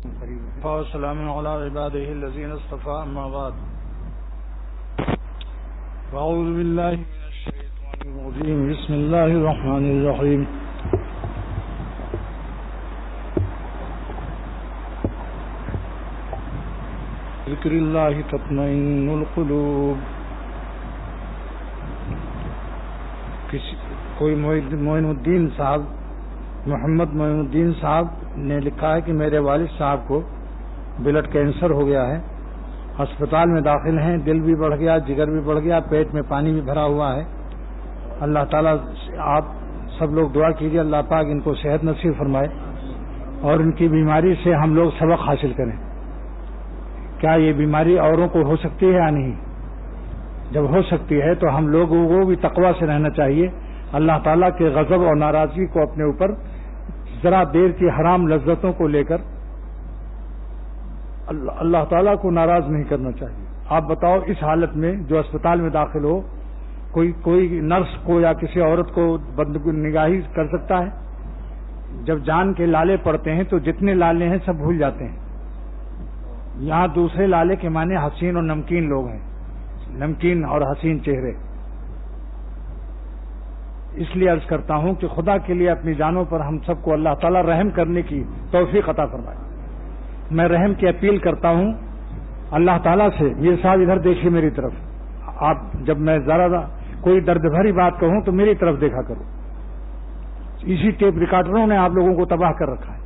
وسلام على عباده الذين اصطفى أما بعد أعوذ بالله من الشيطان الرجيم بسم الله الرحمن الرحيم ذکر اللہ تطمئن القلوب. کوئی معین الدین صاحب محمد معین الدین صاحب نے لکھا ہے کہ میرے والد صاحب کو بلڈ کینسر ہو گیا ہے، ہسپتال میں داخل ہیں، دل بھی بڑھ گیا، جگر بھی بڑھ گیا، پیٹ میں پانی بھی بھرا ہوا ہے. اللہ تعالیٰ آپ سب لوگ دعا کیجیے اللہ پاک ان کو صحت نصیب فرمائے اور ان کی بیماری سے ہم لوگ سبق حاصل کریں. کیا یہ بیماری اوروں کو ہو سکتی ہے یا نہیں؟ جب ہو سکتی ہے تو ہم لوگوں کو بھی تقوی سے رہنا چاہیے. اللہ تعالیٰ کے غضب اور ناراضگی کو اپنے اوپر ذرا دیر کی حرام لذتوں کو لے کر اللہ تعالیٰ کو ناراض نہیں کرنا چاہیے. آپ بتاؤ اس حالت میں جو اسپتال میں داخل ہو کوئی نرس کو یا کسی عورت کو نگاہی کر سکتا ہے؟ جب جان کے لالے پڑتے ہیں تو جتنے لالے ہیں سب بھول جاتے ہیں. یہاں دوسرے لالے کے معنی حسین اور نمکین لوگ ہیں، نمکین اور حسین چہرے. اس لیے عرض کرتا ہوں کہ خدا کے لیے اپنی جانوں پر ہم سب کو اللہ تعالیٰ رحم کرنے کی توفیق عطا فرمائے. میں رحم کی اپیل کرتا ہوں اللہ تعالیٰ سے. یہ صاحب ادھر دیکھیے میری طرف. آپ جب میں ذرا کوئی درد بھری بات کہوں تو میری طرف دیکھا کرو. اسی ٹیپ ریکارڈروں نے آپ لوگوں کو تباہ کر رکھا ہے.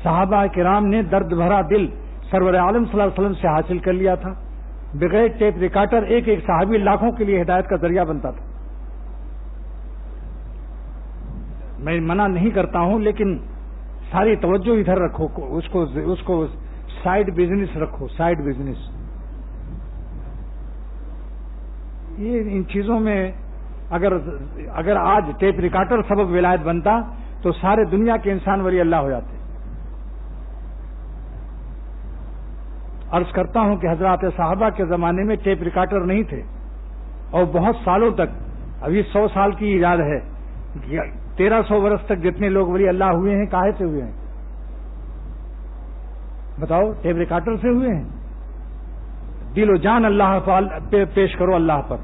صحابہ کرام نے درد بھرا دل سرور عالم صلی اللہ علیہ وسلم سے حاصل کر لیا تھا. بغیر ٹیپ ریکارڈر ایک ایک صحابی لاکھوں کے لیے ہدایت کا ذریعہ بنتا تھا. میں منع نہیں کرتا ہوں لیکن ساری توجہ ادھر رکھو، اس کو سائیڈ بزنس رکھو، سائیڈ بزنس. یہ ان چیزوں میں اگر آج ٹیپ ریکارڈر سبب ولایت بنتا تو سارے دنیا کے انسان ولی اللہ ہو جاتے. عرض کرتا ہوں کہ حضرات صحابہ کے زمانے میں ٹیپ ریکارڈر نہیں تھے اور بہت سالوں تک، ابھی 100 سال کی ایجاد ہے، 1300 برس تک جتنے لوگ ولی اللہ ہوئے ہیں کاہے سے ہوئے ہیں؟ بتاؤ، ٹیپ ریکارڈر سے ہوئے ہیں. دل و جان اللہ پہ پیش کرو، اللہ پر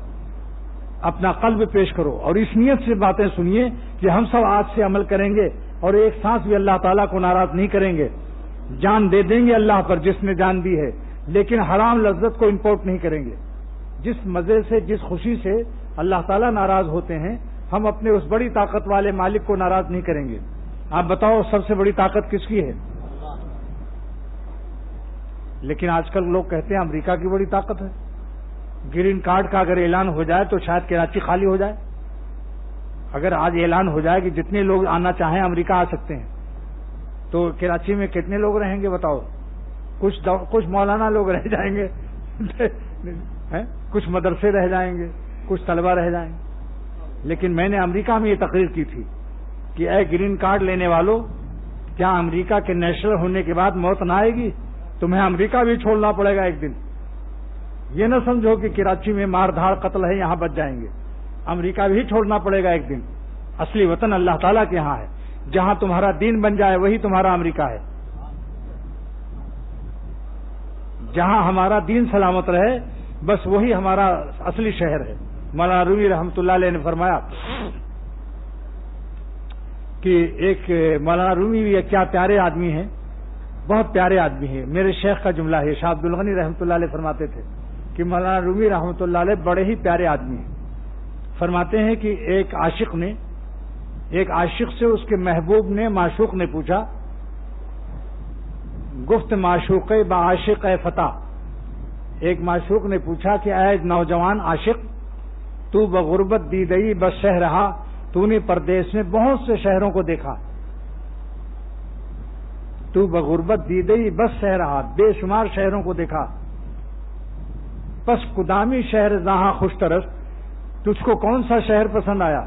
اپنا قلب پیش کرو اور اس نیت سے باتیں سنیے کہ ہم سب آج سے عمل کریں گے اور ایک سانس بھی اللہ تعالیٰ کو ناراض نہیں کریں گے. جان دے دیں گے اللہ پر جس نے جان دی ہے، لیکن حرام لذت کو امپورٹ نہیں کریں گے. جس مزے سے، جس خوشی سے اللہ تعالیٰ ناراض ہوتے ہیں، ہم اپنے اس بڑی طاقت والے مالک کو ناراض نہیں کریں گے. آپ بتاؤ سب سے بڑی طاقت کس کی ہے؟ لیکن آج کل لوگ کہتے ہیں امریکہ کی بڑی طاقت ہے. گرین کارڈ کا اگر اعلان ہو جائے تو شاید کراچی خالی ہو جائے. اگر آج اعلان ہو جائے کہ جتنے لوگ آنا چاہیں امریکہ آ سکتے ہیں تو کراچی میں کتنے لوگ رہیں گے بتاؤ؟ کچھ مولانا لوگ رہ جائیں گے، کچھ مدرسے رہ جائیں گے، کچھ طلبہ رہ جائیں گے. لیکن میں نے امریکہ میں یہ تقریر کی تھی کہ اے گرین کارڈ لینے والوں، کیا امریکہ کے نیشنل ہونے کے بعد موت نہ آئے گی؟ تمہیں امریکہ بھی چھوڑنا پڑے گا ایک دن. یہ نہ سمجھو کہ کراچی میں مار دھاڑ قتل ہے یہاں بچ جائیں گے. امریکہ بھی چھوڑنا پڑے گا ایک دن. اصلی وطن اللہ تعالیٰ کے یہاں ہے. جہاں تمہارا دین بن جائے وہی تمہارا امریکہ ہے. جہاں ہمارا دین سلامت رہے بس وہی ہمارا اصلی شہر ہے. مولانا رومی رحمۃ اللہ علیہ نے فرمایا کہ ایک مولانا رومی بھی کیا پیارے آدمی ہیں، بہت پیارے آدمی ہیں. میرے شیخ کا جملہ ہے، شاہ عبد الغنی رحمۃ اللہ علیہ فرماتے تھے کہ مولانا رومی رحمۃ اللہ علیہ بڑے ہی پیارے آدمی ہیں. فرماتے ہیں کہ ایک عاشق سے اس کے محبوب نے، معشوق نے پوچھا، گفت معشوق با عاشق اے فتح. ایک معشوق نے پوچھا کہ اے نوجوان عاشق، تو بغربت دیدئی بس شہر رہا، تو نے پردیس میں بہت سے شہروں کو دیکھا. تو بغربت دیدئی بس شہر رہا، بے شمار شہروں کو دیکھا. پس کدامی شہر جہاں خوش طرف، تجھ کو کون سا شہر پسند آیا؟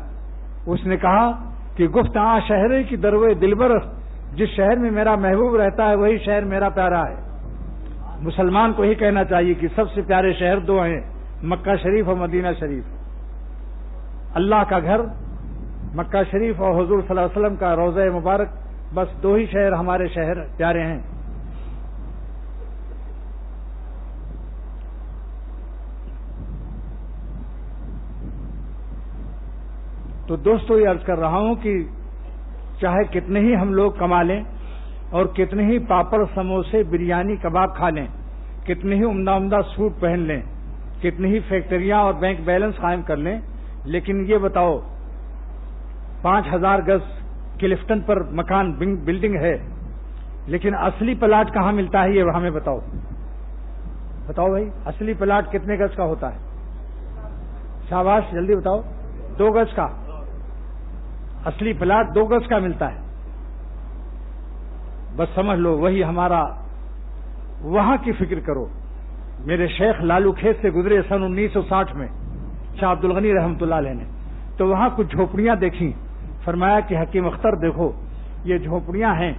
اس نے کہا کہ گفت شہر کی دروے دلبر، جس شہر میں میرا محبوب رہتا ہے وہی شہر میرا پیارا ہے. مسلمان کو ہی کہنا چاہیے کہ سب سے پیارے شہر دو ہیں، مکہ شریف اور مدینہ شریف. اللہ کا گھر مکہ شریف اور حضور صلی اللہ علیہ وسلم کا روضہ مبارک بس 2 ہی شہر ہمارے شہر پیارے ہیں. تو دوستو یہ عرض کر رہا ہوں کہ چاہے کتنے ہی ہم لوگ کما لیں اور کتنے ہی پاپڑ سموسے بریانی کباب کھا لیں، کتنے ہی عمدہ عمدہ سوٹ پہن لیں، کتنی ہی فیکٹریاں اور بینک بیلنس قائم کر لیں، لیکن یہ بتاؤ 5000 گز کلفٹن پر مکان بلڈنگ ہے، لیکن اصلی پلاٹ کہاں ملتا ہے یہ ہمیں بتاؤ. بتاؤ بھائی، اصلی پلاٹ کتنے گز کا ہوتا ہے؟ شاباش، جلدی بتاؤ. 2 گز کا. اصلی پلاٹ 2 گز کا ملتا ہے. بس سمجھ لو وہی ہمارا. وہاں کی فکر کرو. میرے شیخ لالو کھیت سے گزرے سن 1960 میں شاہ عبد الغنی رحمۃ اللہ علیہ نے، تو وہاں کچھ جھوپڑیاں دیکھیں. فرمایا کہ حکیم اختر دیکھو یہ جھوپڑیاں ہیں،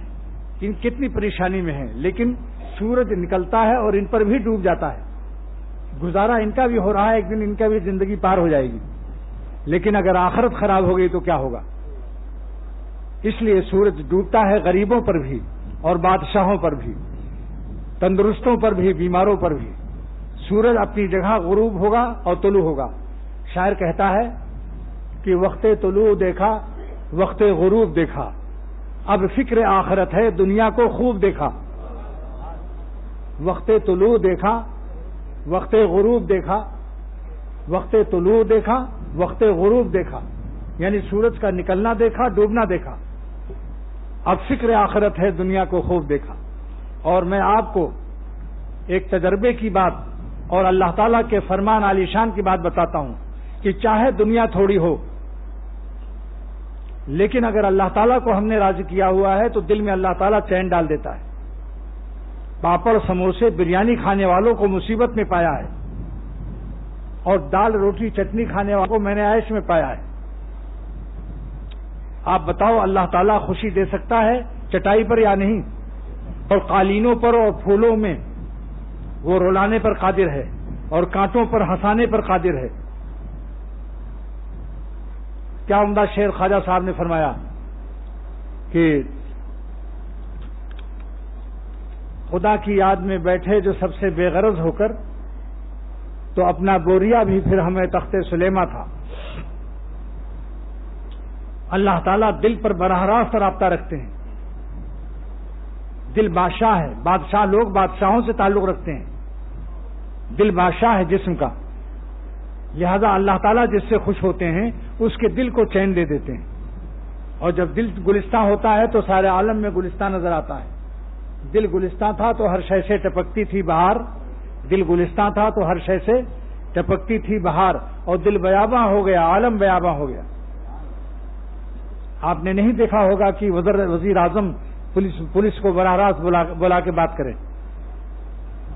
ان کتنی پریشانی میں ہیں، لیکن سورج نکلتا ہے اور ان پر بھی ڈوب جاتا ہے. گزارا ان کا بھی ہو رہا ہے، ایک دن ان کا بھی زندگی پار ہو جائے گی، لیکن اگر آخرت خراب ہو گئی تو کیا ہوگا؟ اس لیے سورج ڈوبتا ہے غریبوں پر بھی اور بادشاہوں پر بھی، تندرستوں پر بھی، بیماروں پر بھی. سورج اپنی جگہ غروب ہوگا اور طلوع ہوگا. شاعر کہتا ہے کہ وقت طلوع دیکھا، وقت غروب دیکھا، اب فکر آخرت ہے دنیا کو خوب دیکھا. وقت طلوع دیکھا، وقت غروب دیکھا، وقت طلوع دیکھا، وقت غروب دیکھا، یعنی سورج کا نکلنا دیکھا، ڈوبنا دیکھا. اب فکر آخرت ہے دنیا کو خوب دیکھا. اور میں آپ کو ایک تجربے کی بات اور اللہ تعالیٰ کے فرمان عالی شان کی بات بتاتا ہوں کہ چاہے دنیا تھوڑی ہو، لیکن اگر اللہ تعالیٰ کو ہم نے راضی کیا ہوا ہے تو دل میں اللہ تعالیٰ چین ڈال دیتا ہے. پاپڑ سموسے بریانی کھانے والوں کو مصیبت میں پایا ہے، اور دال روٹی چٹنی کھانے والوں کو میں نے عیش میں پایا ہے. آپ بتاؤ اللہ تعالیٰ خوشی دے سکتا ہے چٹائی پر یا نہیں؟ اور قالینوں پر اور پھولوں میں وہ رولانے پر قادر ہے، اور کانٹوں پر ہنسانے پر قادر ہے. کیا عمدہ شعر خواجہ صاحب نے فرمایا کہ خدا کی یاد میں بیٹھے جو سب سے بے غرض ہو کر، تو اپنا بوریا بھی پھر ہمیں تخت سلیما تھا. اللہ تعالیٰ دل پر براہ راست رابطہ رکھتے ہیں. دل بادشاہ ہے، بادشاہ لوگ بادشاہوں سے تعلق رکھتے ہیں. دل بادشاہ ہے جسم کا، لہذا اللہ تعالیٰ جس سے خوش ہوتے ہیں اس کے دل کو چین دے دیتے ہیں. اور جب دل گلستان ہوتا ہے تو سارے عالم میں گلستان نظر آتا ہے. دل گلستان تھا تو ہر شے سے ٹپکتی تھی بہار، دل گلستان تھا تو ہر شے سے ٹپکتی تھی بہار، اور دل بیاباں ہو گیا، عالم بیاباں ہو گیا. آپ نے نہیں دیکھا ہوگا کہ وزیر اعظم پولیس کو براہ راست بلا کے بات کرے.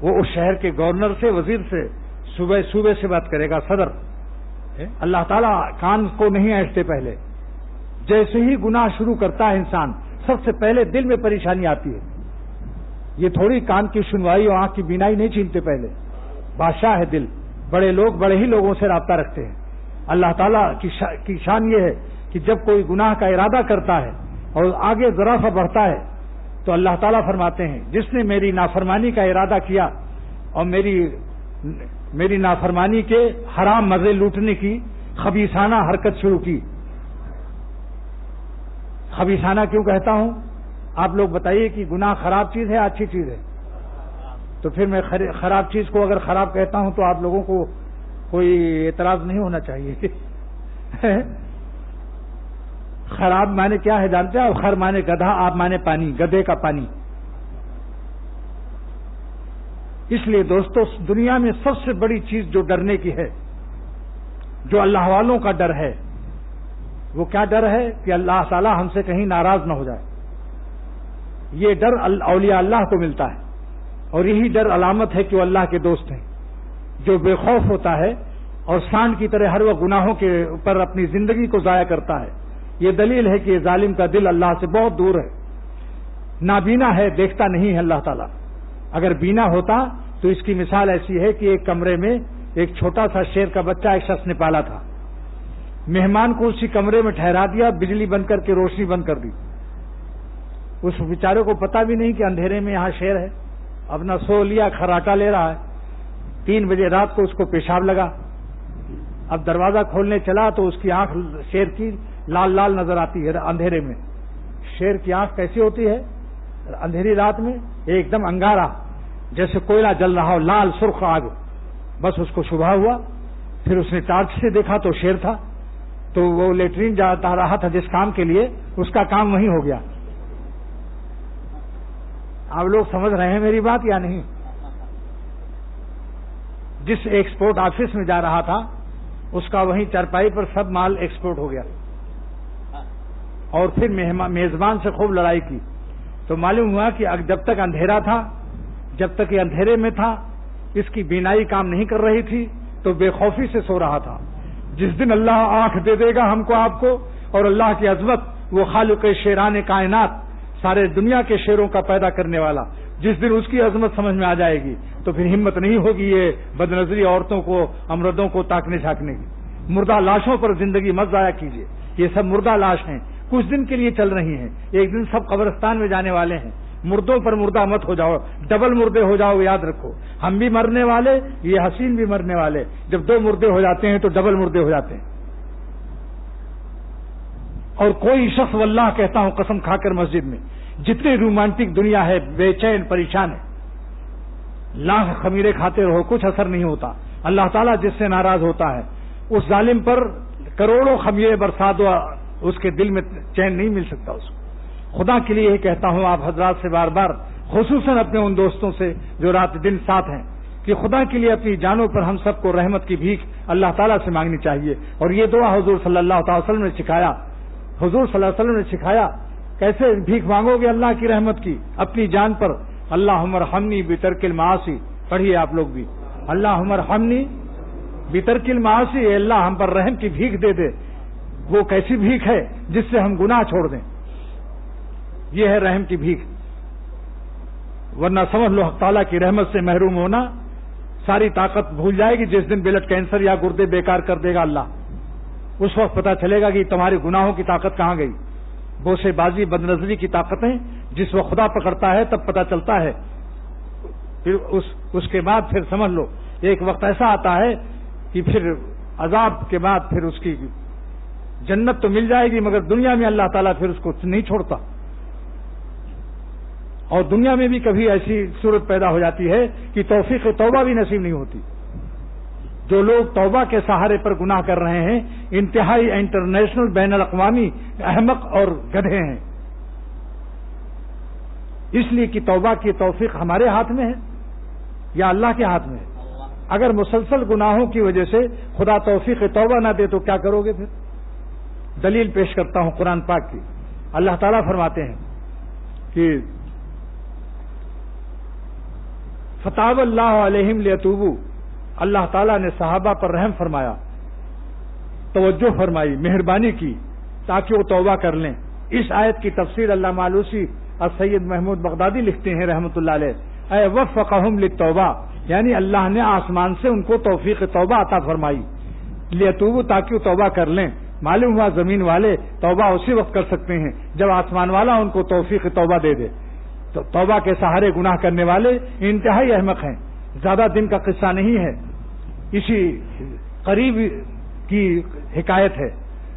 وہ اس شہر کے گورنر سے، وزیر سے، صوبے سے بات کرے گا، صدر. اللہ تعالیٰ کان کو نہیں ایستے. پہلے جیسے ہی گناہ شروع کرتا ہے انسان، سب سے پہلے دل میں پریشانی آتی ہے. یہ تھوڑی کان کی سنوائی اور آنکھ کی بینائی نہیں چھینتے. پہلے بادشاہ ہے دل. بڑے لوگ بڑے ہی لوگوں سے رابطہ رکھتے ہیں. اللہ تعالیٰ کی شان یہ ہے کہ جب کوئی گناہ کا ارادہ کرتا ہے اور آگے ذرا سا بڑھتا ہے تو اللہ تعالیٰ فرماتے ہیں جس نے میری نافرمانی کا ارادہ کیا اور میری نافرمانی کے حرام مزے لوٹنے کی خبیثانہ حرکت شروع کی. خبیثانہ کیوں کہتا ہوں؟ آپ لوگ بتائیے کہ گناہ خراب چیز ہے اچھی چیز ہے؟ تو پھر میں خراب چیز کو اگر خراب کہتا ہوں تو آپ لوگوں کو کوئی اعتراض نہیں ہونا چاہیے. خراب معنی کیا ہے جانتے ہیں؟ خر معنی گدھا، آپ معنی پانی، گدھے کا پانی. اس لیے دوستو دنیا میں سب سے بڑی چیز جو ڈرنے کی ہے، جو اللہ والوں کا ڈر ہے، وہ کیا ڈر ہے؟ کہ اللہ تعالیٰ ہم سے کہیں ناراض نہ ہو جائے. یہ ڈر اولیاء اللہ کو ملتا ہے، اور یہی ڈر علامت ہے کہ وہ اللہ کے دوست ہیں. جو بے خوف ہوتا ہے اور سانڈ کی طرح ہر وہ گناہوں کے اوپر اپنی زندگی کو ضائع کرتا ہے، یہ دلیل ہے کہ یہ ظالم کا دل اللہ سے بہت دور ہے. نابینا ہے، دیکھتا نہیں ہے اللہ تعالیٰ. اگر بینا ہوتا تو اس کی مثال ایسی ہے کہ ایک کمرے میں ایک چھوٹا سا شیر کا بچہ ایک شخص نے پالا تھا. مہمان کو اسی کمرے میں ٹھہرا دیا، بجلی بند کر کے روشنی بند کر دی. اس بیچارے کو پتا بھی نہیں کہ اندھیرے میں یہاں شیر ہے، اپنا سو لیا، کھراٹا لے رہا ہے. 3 بجے رات کو اس کو پیشاب لگا. اب دروازہ کھولنے چلا تو اس کی آنکھ شیر کی لال لال نظر آتی ہے اندھیرے میں. شیر کی آنکھ کیسی ہوتی ہے اندھیری رات میں؟ ایک دم انگارا، جیسے کوئلہ جل رہا ہو، لال سرخ آگ. بس اس کو شبہ ہوا. پھر اس نے ٹارچ سے دیکھا تو شیر تھا. تو وہ لیٹرین جاتا رہا تھا جس کام کے لیے، اس کا کام وہیں ہو گیا. آپ لوگ سمجھ رہے ہیں میری بات یا نہیں؟ جس ایکسپورٹ آفس میں جا رہا تھا اس کا وہیں چارپائی پر سب مال ایکسپورٹ ہو گیا. اور پھر میزبان سے خوب لڑائی کی تو معلوم ہوا کہ جب تک اندھیرا تھا، جب تک یہ اندھیرے میں تھا، اس کی بینائی کام نہیں کر رہی تھی تو بے خوفی سے سو رہا تھا. جس دن اللہ آنکھ دے دے گا ہم کو آپ کو، اور اللہ کی عظمت، وہ خالق شیران کائنات، سارے دنیا کے شیروں کا پیدا کرنے والا، جس دن اس کی عظمت سمجھ میں آ جائے گی تو پھر ہمت نہیں ہوگی یہ بدنظری عورتوں کو، امردوں کو تاکنے جھانکنے کی. مردہ لاشوں پر زندگی مت ضائع کیجیے. یہ سب مردہ لاش ہیں، کچھ دن کے لیے چل رہی ہیں، ایک دن سب قبرستان میں جانے والے ہیں. مردوں پر مردہ مت ہو جاؤ، ڈبل مردے ہو جاؤ. یاد رکھو، ہم بھی مرنے والے، یہ حسین بھی مرنے والے. جب 2 مردے ہو جاتے ہیں تو ڈبل مردے ہو جاتے ہیں. اور کوئی شخص، واللہ کہتا ہوں قسم کھا کر مسجد میں، جتنی رومانٹک دنیا ہے، بے چین پریشان ہے. لاکھ خمیرے کھاتے رہو، کچھ اثر نہیں ہوتا. اللہ تعالیٰ جس سے ناراض ہوتا ہے اس ظالم پر کروڑوں خمیرے برسا دو، اس کے دل میں چین نہیں مل سکتا اس کو. خدا کے لیے ہی کہتا ہوں آپ حضرات سے بار بار، خصوصاً اپنے ان دوستوں سے جو رات دن ساتھ ہیں، کہ خدا کے لیے اپنی جانوں پر ہم سب کو رحمت کی بھیک اللہ تعالیٰ سے مانگنی چاہیے. اور یہ دعا حضور صلی اللہ تعالی وسلم نے سکھایا. حضور صلی اللہ علیہ وسلم نے سکھایا کیسے بھیک مانگو گے اللہ کی رحمت کی اپنی جان پر. اللہم ارحمنی بترک المعاصی، پڑھیے آپ لوگ بھی، اللہم ارحمنی بترک المعاصی، اے اللہ ہم پر رحم کی بھیک دے دے. وہ کیسی بھیک ہے جس سے ہم گناہ چھوڑ دیں، یہ ہے رحم کی بھیک. ورنہ سمجھ لو حق تعالیٰ کی رحمت سے محروم ہونا، ساری طاقت بھول جائے گی. جس دن بلڈ کینسر یا گردے بیکار کر دے گا اللہ، اس وقت پتہ چلے گا کہ تمہارے گناہوں کی طاقت کہاں گئی. بوسے بازی بدنظری کی طاقتیں جس وقت خدا پکڑتا ہے تب پتہ چلتا ہے. پھر اس کے بعد پھر سمجھ لو ایک وقت ایسا آتا ہے کہ پھر عذاب کے بعد پھر اس کی جنت تو مل جائے گی، مگر دنیا میں اللہ تعالیٰ پھر اس کو نہیں چھوڑتا. اور دنیا میں بھی کبھی ایسی صورت پیدا ہو جاتی ہے کہ توفیق توبہ بھی نصیب نہیں ہوتی. جو لوگ توبہ کے سہارے پر گناہ کر رہے ہیں انتہائی انٹرنیشنل بین الاقوامی احمق اور گدھے ہیں. اس لیے کہ توبہ کی توفیق ہمارے ہاتھ میں ہے یا اللہ کے ہاتھ میں ہے. اگر مسلسل گناہوں کی وجہ سے خدا توفیق توبہ نہ دے تو کیا کرو گے پھر؟ دلیل پیش کرتا ہوں قرآن پاک کی. اللہ تعالیٰ فرماتے ہیں کہ فتاب اللہ علیہم لیتوبوا، اللہ تعالیٰ نے صحابہ پر رحم فرمایا، توجہ فرمائی، مہربانی کی تاکہ وہ توبہ کر لیں. اس آیت کی تفسیر علامہ آلوسی اور سید محمود بغدادی لکھتے ہیں رحمۃ اللہ علیہ، اے وفقہم للتوبہ، یعنی اللہ نے آسمان سے ان کو توفیق توبہ عطا فرمائی، لیتوبوا تاکہ وہ توبہ کر لیں. معلوم ہوا زمین والے توبہ اسی وقت کر سکتے ہیں جب آسمان والا ان کو توفیق توبہ دے دے. تو توبہ کے سہارے گناہ کرنے والے انتہائی احمق ہیں. زیادہ دن کا قصہ نہیں ہے، اسی قریب کی حکایت ہے.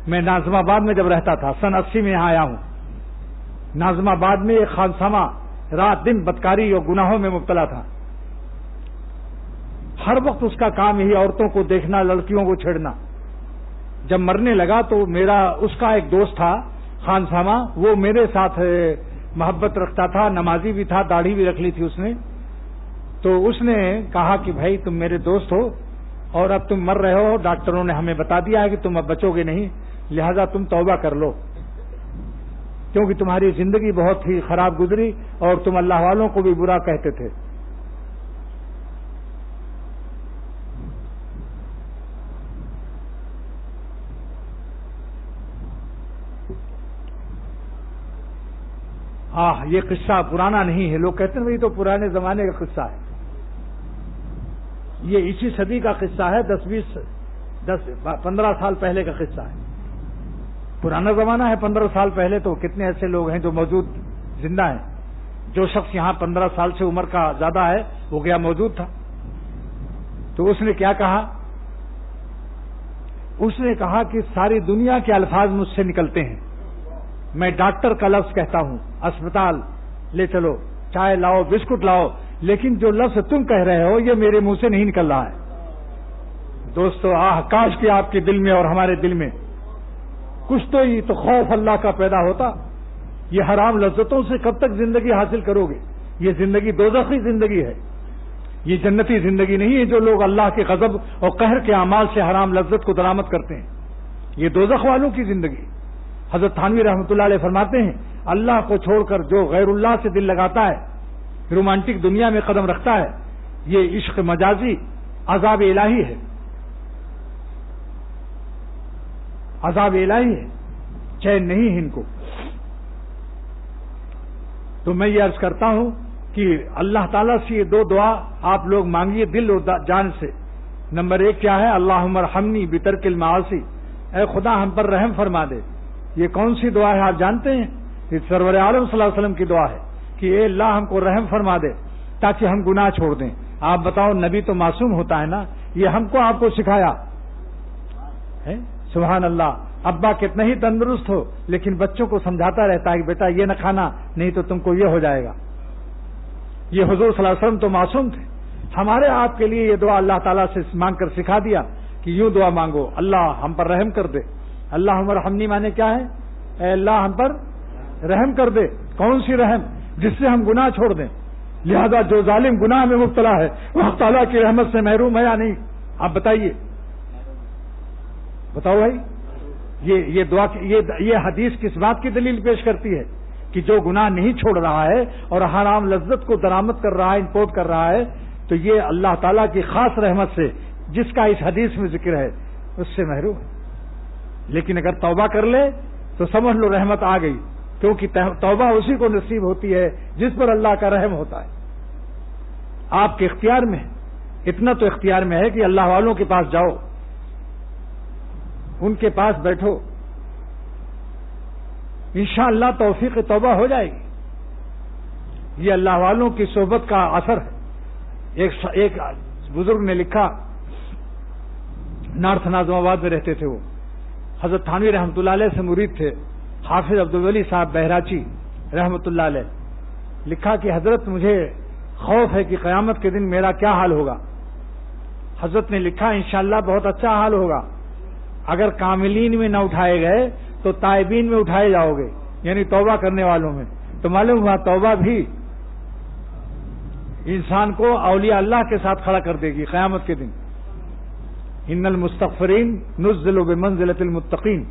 میں ناظم آباد میں جب رہتا تھا، سن 80 میں یہاں آیا ہوں. ناظم آباد میں ایک خانسامہ رات دن بدکاری اور گناہوں میں مبتلا تھا. ہر وقت اس کا کام یہی عورتوں کو دیکھنا، لڑکیوں کو چھیڑنا. جب مرنے لگا تو اس کا ایک دوست تھا خانسامہ، وہ میرے ساتھ محبت رکھتا تھا، نمازی بھی تھا، داڑھی بھی رکھ لی تھی اس نے. تو اس نے کہا کہ بھائی تم میرے دوست ہو اور اب تم مر رہے ہو، ڈاکٹروں نے ہمیں بتا دیا ہے کہ تم اب بچو گے نہیں، لہذا تم توبہ کر لو، کیونکہ تمہاری زندگی بہت ہی خراب گزری اور تم اللہ والوں کو بھی برا کہتے تھے. یہ قصہ پرانا نہیں ہے. لوگ کہتے ہیں یہ تو پرانے زمانے کا قصہ ہے. یہ اسی صدی کا قصہ ہے، 15 سال پہلے کا قصہ ہے. پرانا زمانہ ہے 15 سال پہلے. تو کتنے ایسے لوگ ہیں جو موجود زندہ ہیں. جو شخص یہاں 15 سال سے عمر کا زیادہ ہے وہ گیا موجود تھا. تو اس نے کیا کہا؟ اس نے کہا کہ ساری دنیا کے الفاظ مجھ سے نکلتے ہیں. میں ڈاکٹر کا لفظ کہتا ہوں، اسپتال لے چلو، چائے لاؤ، بسکٹ لاؤ، لیکن جو لفظ تم کہہ رہے ہو یہ میرے منہ سے نہیں نکل رہا ہے. دوستو، کاش کہ آپ کے دل میں اور ہمارے دل میں کچھ تو ہی تو خوف اللہ کا پیدا ہوتا. یہ حرام لذتوں سے کب تک زندگی حاصل کرو گے؟ یہ زندگی دوزخی زندگی ہے، یہ جنتی زندگی نہیں ہے. جو لوگ اللہ کے غضب اور قہر کے اعمال سے حرام لذت کو درآمد کرتے ہیں، یہ دوزخ والوں کی زندگی. حضرت تھانوی رحمۃ اللہ علیہ فرماتے ہیں، اللہ کو چھوڑ کر جو غیر اللہ سے دل لگاتا ہے، رومانٹک دنیا میں قدم رکھتا ہے، یہ عشق مجازی عذاب الہی ہے، عذاب الہی ہے، چین نہیں ہے ان کو. تو میں یہ عرض کرتا ہوں کہ اللہ تعالیٰ سے یہ 2 دعا آپ لوگ مانگیے دل اور جان سے. نمبر 1 کیا ہے؟ اللہم ارحمنی بترک المعاصی، اے خدا ہم پر رحم فرما دے. یہ کون سی دعا ہے آپ جانتے ہیں؟ یہ سرور عالم صلی اللہ علیہ وسلم کی دعا ہے کہ اے اللہ ہم کو رحم فرما دے تاکہ ہم گناہ چھوڑ دیں. آپ بتاؤ، نبی تو معصوم ہوتا ہے نا؟ یہ ہم کو آپ کو سکھایا ہے. سبحان اللہ. ابا کتنا ہی تندرست ہو لیکن بچوں کو سمجھاتا رہتا ہے کہ بیٹا یہ نہ کھانا نہیں تو تم کو یہ ہو جائے گا. یہ حضور صلی اللہ علیہ وسلم تو معصوم تھے. ہمارے آپ کے لیے یہ دعا اللہ تعالیٰ سے مانگ کر سکھا دیا کہ یوں دعا مانگو، اللہ ہم پر رحم کر دے. اللہ ارحمنی مانے کیا ہے؟ اے اللہ ہم پر رحم کر دے. کون سی رحم؟ جس سے ہم گناہ چھوڑ دیں. لہذا جو ظالم گناہ میں مبتلا ہے وہ تعالیٰ کی رحمت سے محروم ہے یا نہیں؟ آپ بتائیے، بتاؤ بھائی. یہ دعا یہ حدیث کس بات کی دلیل پیش کرتی ہے کہ جو گناہ نہیں چھوڑ رہا ہے اور حرام لذت کو درآمد کر رہا ہے، امپورٹ کر رہا ہے، تو یہ اللہ تعالیٰ کی خاص رحمت سے جس کا اس حدیث میں ذکر ہے اس سے محروم ہے. لیکن اگر توبہ کر لے تو سمجھ لو رحمت آ گئی، کیونکہ توبہ اسی کو نصیب ہوتی ہے جس پر اللہ کا رحم ہوتا ہے. آپ کے اختیار میں ہے، اتنا تو اختیار میں ہے کہ اللہ والوں کے پاس جاؤ، ان کے پاس بیٹھو، انشاءاللہ توفیق توبہ ہو جائے گی. یہ اللہ والوں کی صحبت کا اثر ہے. ایک بزرگ نے لکھا، نارتھ ناظم آباد میں رہتے تھے، وہ حضرت تھانوی رحمۃ اللہ علیہ سے مرید تھے، حافظ عبدالولی صاحب بہراچی رحمۃ اللہ علیہ. لکھا کہ حضرت مجھے خوف ہے کہ قیامت کے دن میرا کیا حال ہوگا. حضرت نے لکھا انشاءاللہ بہت اچھا حال ہوگا. اگر کاملین میں نہ اٹھائے گئے تو تائبین میں اٹھائے جاؤ گے، یعنی توبہ کرنے والوں میں. تو معلوم ہوا توبہ بھی انسان کو اولیاء اللہ کے ساتھ کھڑا کر دے گی قیامت کے دن. ان المستغفرین نزلوا بمنزلۃ المتقین.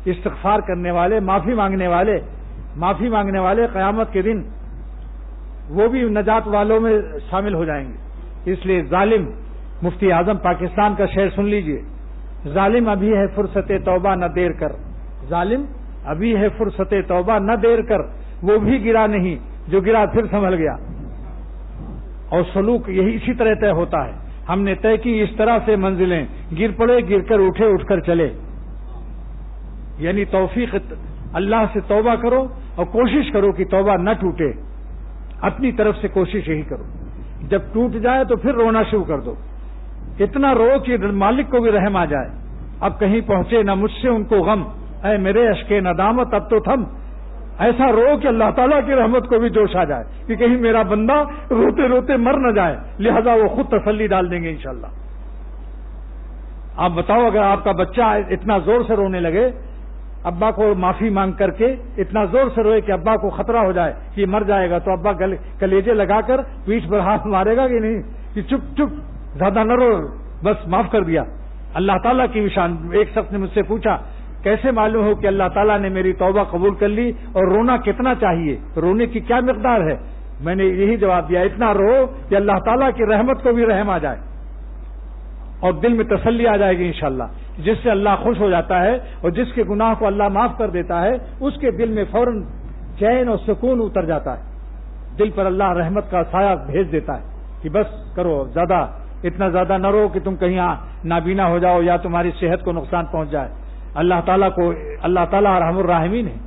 استغفار کرنے والے، معافی مانگنے والے قیامت کے دن وہ بھی نجات والوں میں شامل ہو جائیں گے. اس لیے ظالم، مفتی اعظم پاکستان کا شعر سن لیجئے، ظالم ابھی ہے فرصت توبہ نہ دیر کر، ظالم ابھی ہے فرصت توبہ نہ دیر کر، وہ بھی گرا نہیں جو گرا پھر سنبھل گیا. اور سلوک یہی اسی طرح طے ہوتا ہے. ہم نے طے کی اس طرح سے منزلیں، گر پڑے گر کر اٹھے، اٹھ کر چلے. یعنی توفیق اللہ سے توبہ کرو اور کوشش کرو کہ توبہ نہ ٹوٹے. اپنی طرف سے کوشش یہی کرو. جب ٹوٹ جائے تو پھر رونا شروع کر دو. اتنا رو کہ مالک کو بھی رحم آ جائے. اب کہیں پہنچے نہ مجھ سے ان کو غم، اے میرے اشک ندامت اب تو تھم. ایسا رو کہ اللہ تعالیٰ کی رحمت کو بھی جوش آ جائے کہ کہیں میرا بندہ روتے روتے مر نہ جائے. لہذا وہ خود تسلی ڈال دیں گے انشاءاللہ. آپ بتاؤ، اگر آپ کا بچہ اتنا زور سے رونے لگے، ابا کو معافی مانگ کر کے اتنا زور سے روئے کہ ابا کو خطرہ ہو جائے کہ مر جائے گا، تو ابا کلیجے لگا کر پیٹھ پر ہاتھ مارے گا کہ نہیں کہ چپ چپ زیادہ نہ رو، بس معاف کر دیا. اللہ تعالیٰ کی شان. ایک شخص نے مجھ سے پوچھا کیسے معلوم ہو کہ اللہ تعالیٰ نے میری توبہ قبول کر لی، اور رونا کتنا چاہیے، رونے کی کیا مقدار ہے؟ میں نے یہی جواب دیا، اتنا رو کہ اللہ تعالیٰ کی رحمت کو بھی رحم آ جائے اور دل میں تسلی آ جائے گی انشاءاللہ. جس سے اللہ خوش ہو جاتا ہے اور جس کے گناہ کو اللہ معاف کر دیتا ہے، اس کے دل میں فوراً چین اور سکون اتر جاتا ہے. دل پر اللہ رحمت کا سایہ بھیج دیتا ہے کہ بس کرو، اتنا زیادہ نہ رو کہ تم کہیں نابینا ہو جاؤ یا تمہاری صحت کو نقصان پہنچ جائے. اللہ تعالیٰ ارحم الراحمین ہے.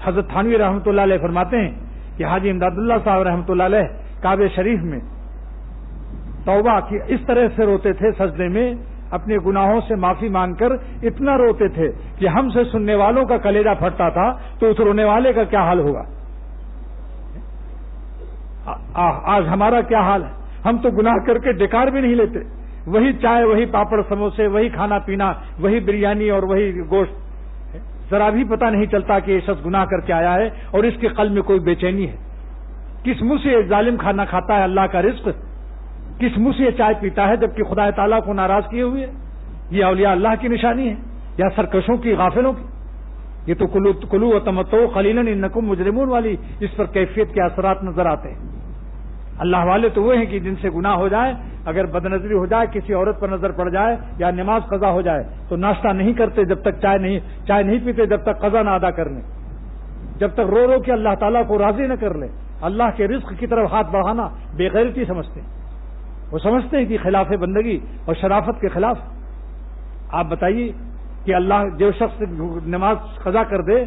حضرت تھانوی رحمۃ اللہ علیہ فرماتے ہیں کہ حاجی امداد اللہ صاحب رحمۃ اللہ علیہ کعبہ شریف میں توبہ کی اس طرح سے روتے تھے سجدے میں، اپنے گناہوں سے معافی مانگ کر اتنا روتے تھے کہ ہم سے سننے والوں کا کلیجہ پھٹتا تھا، تو اس رونے والے کا کیا حال ہوگا؟ آج ہمارا کیا حال ہے؟ ہم تو گناہ کر کے ڈکار بھی نہیں لیتے، وہی چائے، وہی پاپڑ سموسے، وہی کھانا پینا، وہی بریانی اور وہی گوشت، ذرا بھی پتہ نہیں چلتا کہ یہ شخص گناہ کر کے آیا ہے اور اس کے قلب میں کوئی بے چینی ہے۔ کس منہ سے ظالم کھانا کھاتا ہے اللہ کا رزق؟ کس منہ سے چائے پیتا ہے جبکہ خدا تعالیٰ کو ناراض کیے ہوئے؟ یہ اولیاء اللہ کی نشانی ہے یا سرکشوں کی، غافلوں کی؟ یہ تو کلو و تمتو قلیلا انکم مجرمون والی اس پر کیفیت کے اثرات نظر آتے ہیں۔ اللہ والے تو وہ ہیں کہ جن سے گناہ ہو جائے، اگر بدنظری ہو جائے، کسی عورت پر نظر پڑ جائے یا نماز قضا ہو جائے تو ناشتہ نہیں کرتے جب تک چائے نہیں پیتے جب تک قضا نہ ادا کر لیں، جب تک رو رو کے اللہ تعالیٰ کو راضی نہ کر لیں۔ اللہ کے رزق کی طرف ہاتھ بڑھانا بے غیرتی سمجھتے ہیں، وہ سمجھتے ہیں کہ خلاف بندگی اور شرافت کے خلاف۔ آپ بتائیے کہ اللہ جو شخص نماز قضا کر دے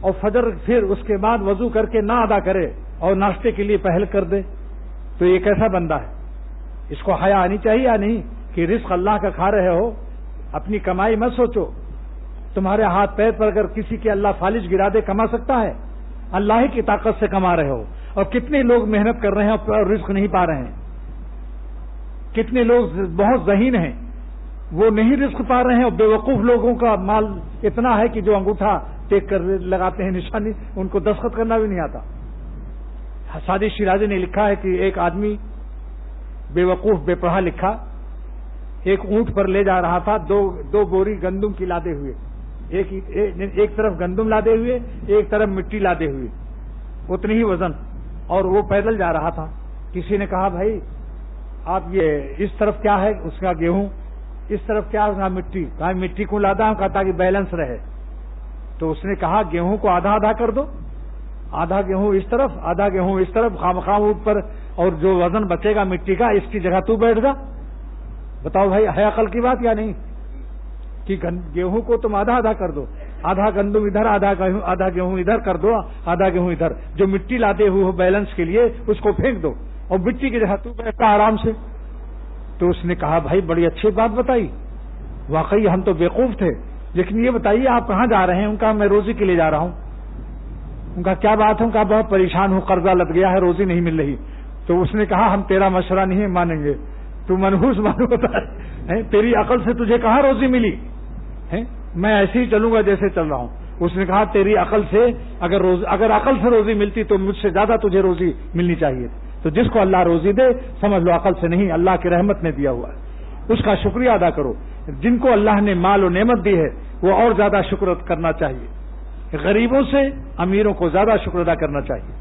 اور فجر پھر اس کے بعد وضو کر کے نہ ادا کرے اور ناشتے کے لیے پہل کر دے تو یہ کیسا بندہ ہے؟ اس کو حیا آنی چاہیے یا نہیں کہ رزق اللہ کا کھا رہے ہو، اپنی کمائی مت سوچو۔ تمہارے ہاتھ پیر پر اگر کسی کے اللہ فالج گرا دے کما سکتا ہے؟ اللہ ہی کی طاقت سے کما رہے ہو، اور کتنے لوگ محنت کر رہے ہیں اور رزق نہیں پا رہے ہیں، کتنے لوگ بہت ذہین ہیں وہ نہیں رزق پا رہے ہیں، اور بے وقوف لوگوں کا مال اتنا ہے کہ جو انگوٹھا ٹیک کر لگاتے ہیں نشانی، ان کو دستخط کرنا بھی نہیں آتا۔ سعدی شیرازی نے لکھا ہے کہ ایک آدمی بے وقوف بے پڑھا لکھا ایک اونٹ پر لے جا رہا تھا دو بوری گندم کی لادے ہوئے، ایک طرف گندم لادے ہوئے، ایک طرف مٹی لادے ہوئے، اتنی ہی وزن، اور وہ پیدل جا رہا تھا۔ کسی نے کہا بھائی آپ یہ اس طرف کیا ہے؟ اس کا گیہوں، اس طرف کیا ہے؟ مٹی۔ کہا مٹی کو لادا ہوں، کہا کہ بیلنس رہے۔ تو اس نے کہا گیہوں کو آدھا آدھا کر دو، آدھا گیہوں اس طرف آدھا گیہوں اس طرف، خام اوپر، اور جو وزن بچے گا مٹی کا اس کی جگہ تو بیٹھ جا۔ بتاؤ بھائی ہے عقل کی بات یا نہیں؟ کہ گیہوں کو تم آدھا آدھا کر دو، آدھا گندم ادھر، آدھا گیہوں ادھر کر دو، آدھا گیہوں ادھر، جو مٹی لاتے ہوئے ہو بیلنس کے لیے اس کو پھینک دو اور مٹی کی جگہ تو بیٹھتا آرام سے۔ تو اس نے کہا بھائی بڑی اچھی بات بتائی، واقعی ہم تو بیوقوف تھے، لیکن یہ بتائیے آپ کہاں جا رہے ہیں؟ ان کا میں روزی کے لیے جا رہا ہوں۔ ان کا کیا بات ہے؟ ان کا بہت پریشان ہوں، قرضہ لگ گیا ہے، روزی نہیں مل رہی۔ تو اس نے کہا ہم تیرا مشورہ نہیں مانیں گے، تو منحوس معلوم ہوتا ہے، تیری عقل سے تجھے کہاں روزی ملی؟ میں ایسے ہی چلوں گا جیسے چل رہا ہوں۔ اس نے کہا تیری عقل سے اگر عقل سے روزی ملتی تو مجھ سے زیادہ تجھے روزی ملنی چاہیے۔ تو جس کو اللہ روزی دے سمجھ لو عقل سے نہیں، اللہ کی رحمت نے دیا ہوا ہے، اس کا شکریہ ادا کرو۔ جن کو اللہ نے مال و نعمت دی ہے وہ اور زیادہ شکر کرنا چاہیے، غریبوں سے امیروں کو زیادہ شکر ادا کرنا چاہیے۔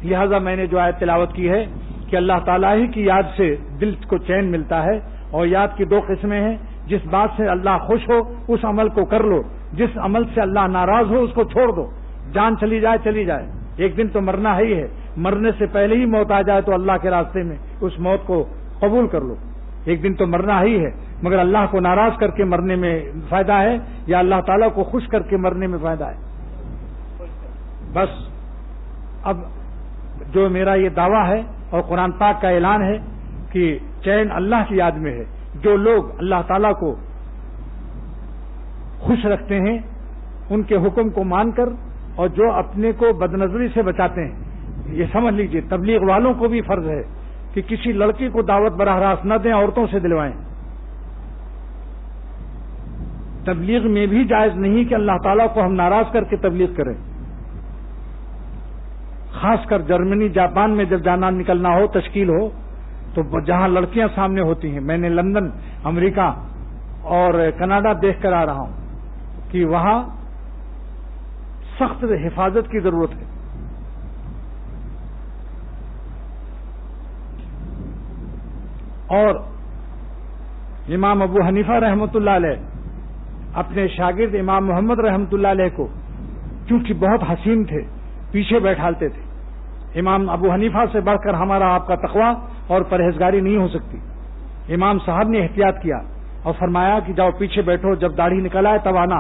لہذا میں نے جو آیت تلاوت کی ہے کہ اللہ تعالیٰ ہی کی یاد سے دل کو چین ملتا ہے، اور یاد کی دو قسمیں ہیں، جس بات سے اللہ خوش ہو اس عمل کو کر لو، جس عمل سے اللہ ناراض ہو اس کو چھوڑ دو۔ جان چلی جائے، ایک دن تو مرنا ہی ہے، مرنے سے پہلے ہی موت آ جائے تو اللہ کے راستے میں اس موت کو قبول کر لو۔ ایک دن تو مرنا ہی ہے، مگر اللہ کو ناراض کر کے مرنے میں فائدہ ہے یا اللہ تعالیٰ کو خوش کر کے مرنے میں فائدہ ہے؟ بس اب جو میرا یہ دعویٰ ہے اور قرآن پاک کا اعلان ہے کہ چین اللہ کی یاد میں ہے۔ جو لوگ اللہ تعالیٰ کو خوش رکھتے ہیں ان کے حکم کو مان کر، اور جو اپنے کو بدنظری سے بچاتے ہیں، یہ سمجھ لیجئے تبلیغ والوں کو بھی فرض ہے کہ کسی لڑکی کو دعوت براہ راست نہ دیں، عورتوں سے دلوائیں۔ تبلیغ میں بھی جائز نہیں کہ اللہ تعالیٰ کو ہم ناراض کر کے تبلیغ کریں، خاص کر جرمنی جاپان میں جب جانا نکلنا ہو، تشکیل ہو، تو جہاں لڑکیاں سامنے ہوتی ہیں، میں نے لندن، امریکہ اور کینیڈا دیکھ کر آ رہا ہوں کہ وہاں سخت حفاظت کی ضرورت ہے۔ اور امام ابو حنیفہ رحمۃ اللہ علیہ اپنے شاگرد امام محمد رحمۃ اللہ علیہ کو چونکہ بہت حسین تھے پیچھے بیٹھالتے تھے۔ امام ابو حنیفہ سے بڑھ کر ہمارا آپ کا تقویٰ اور پرہیزگاری نہیں ہو سکتی۔ امام صاحب نے احتیاط کیا اور فرمایا کہ جاؤ پیچھے بیٹھو، جب داڑھی نکل آئے تب آنا۔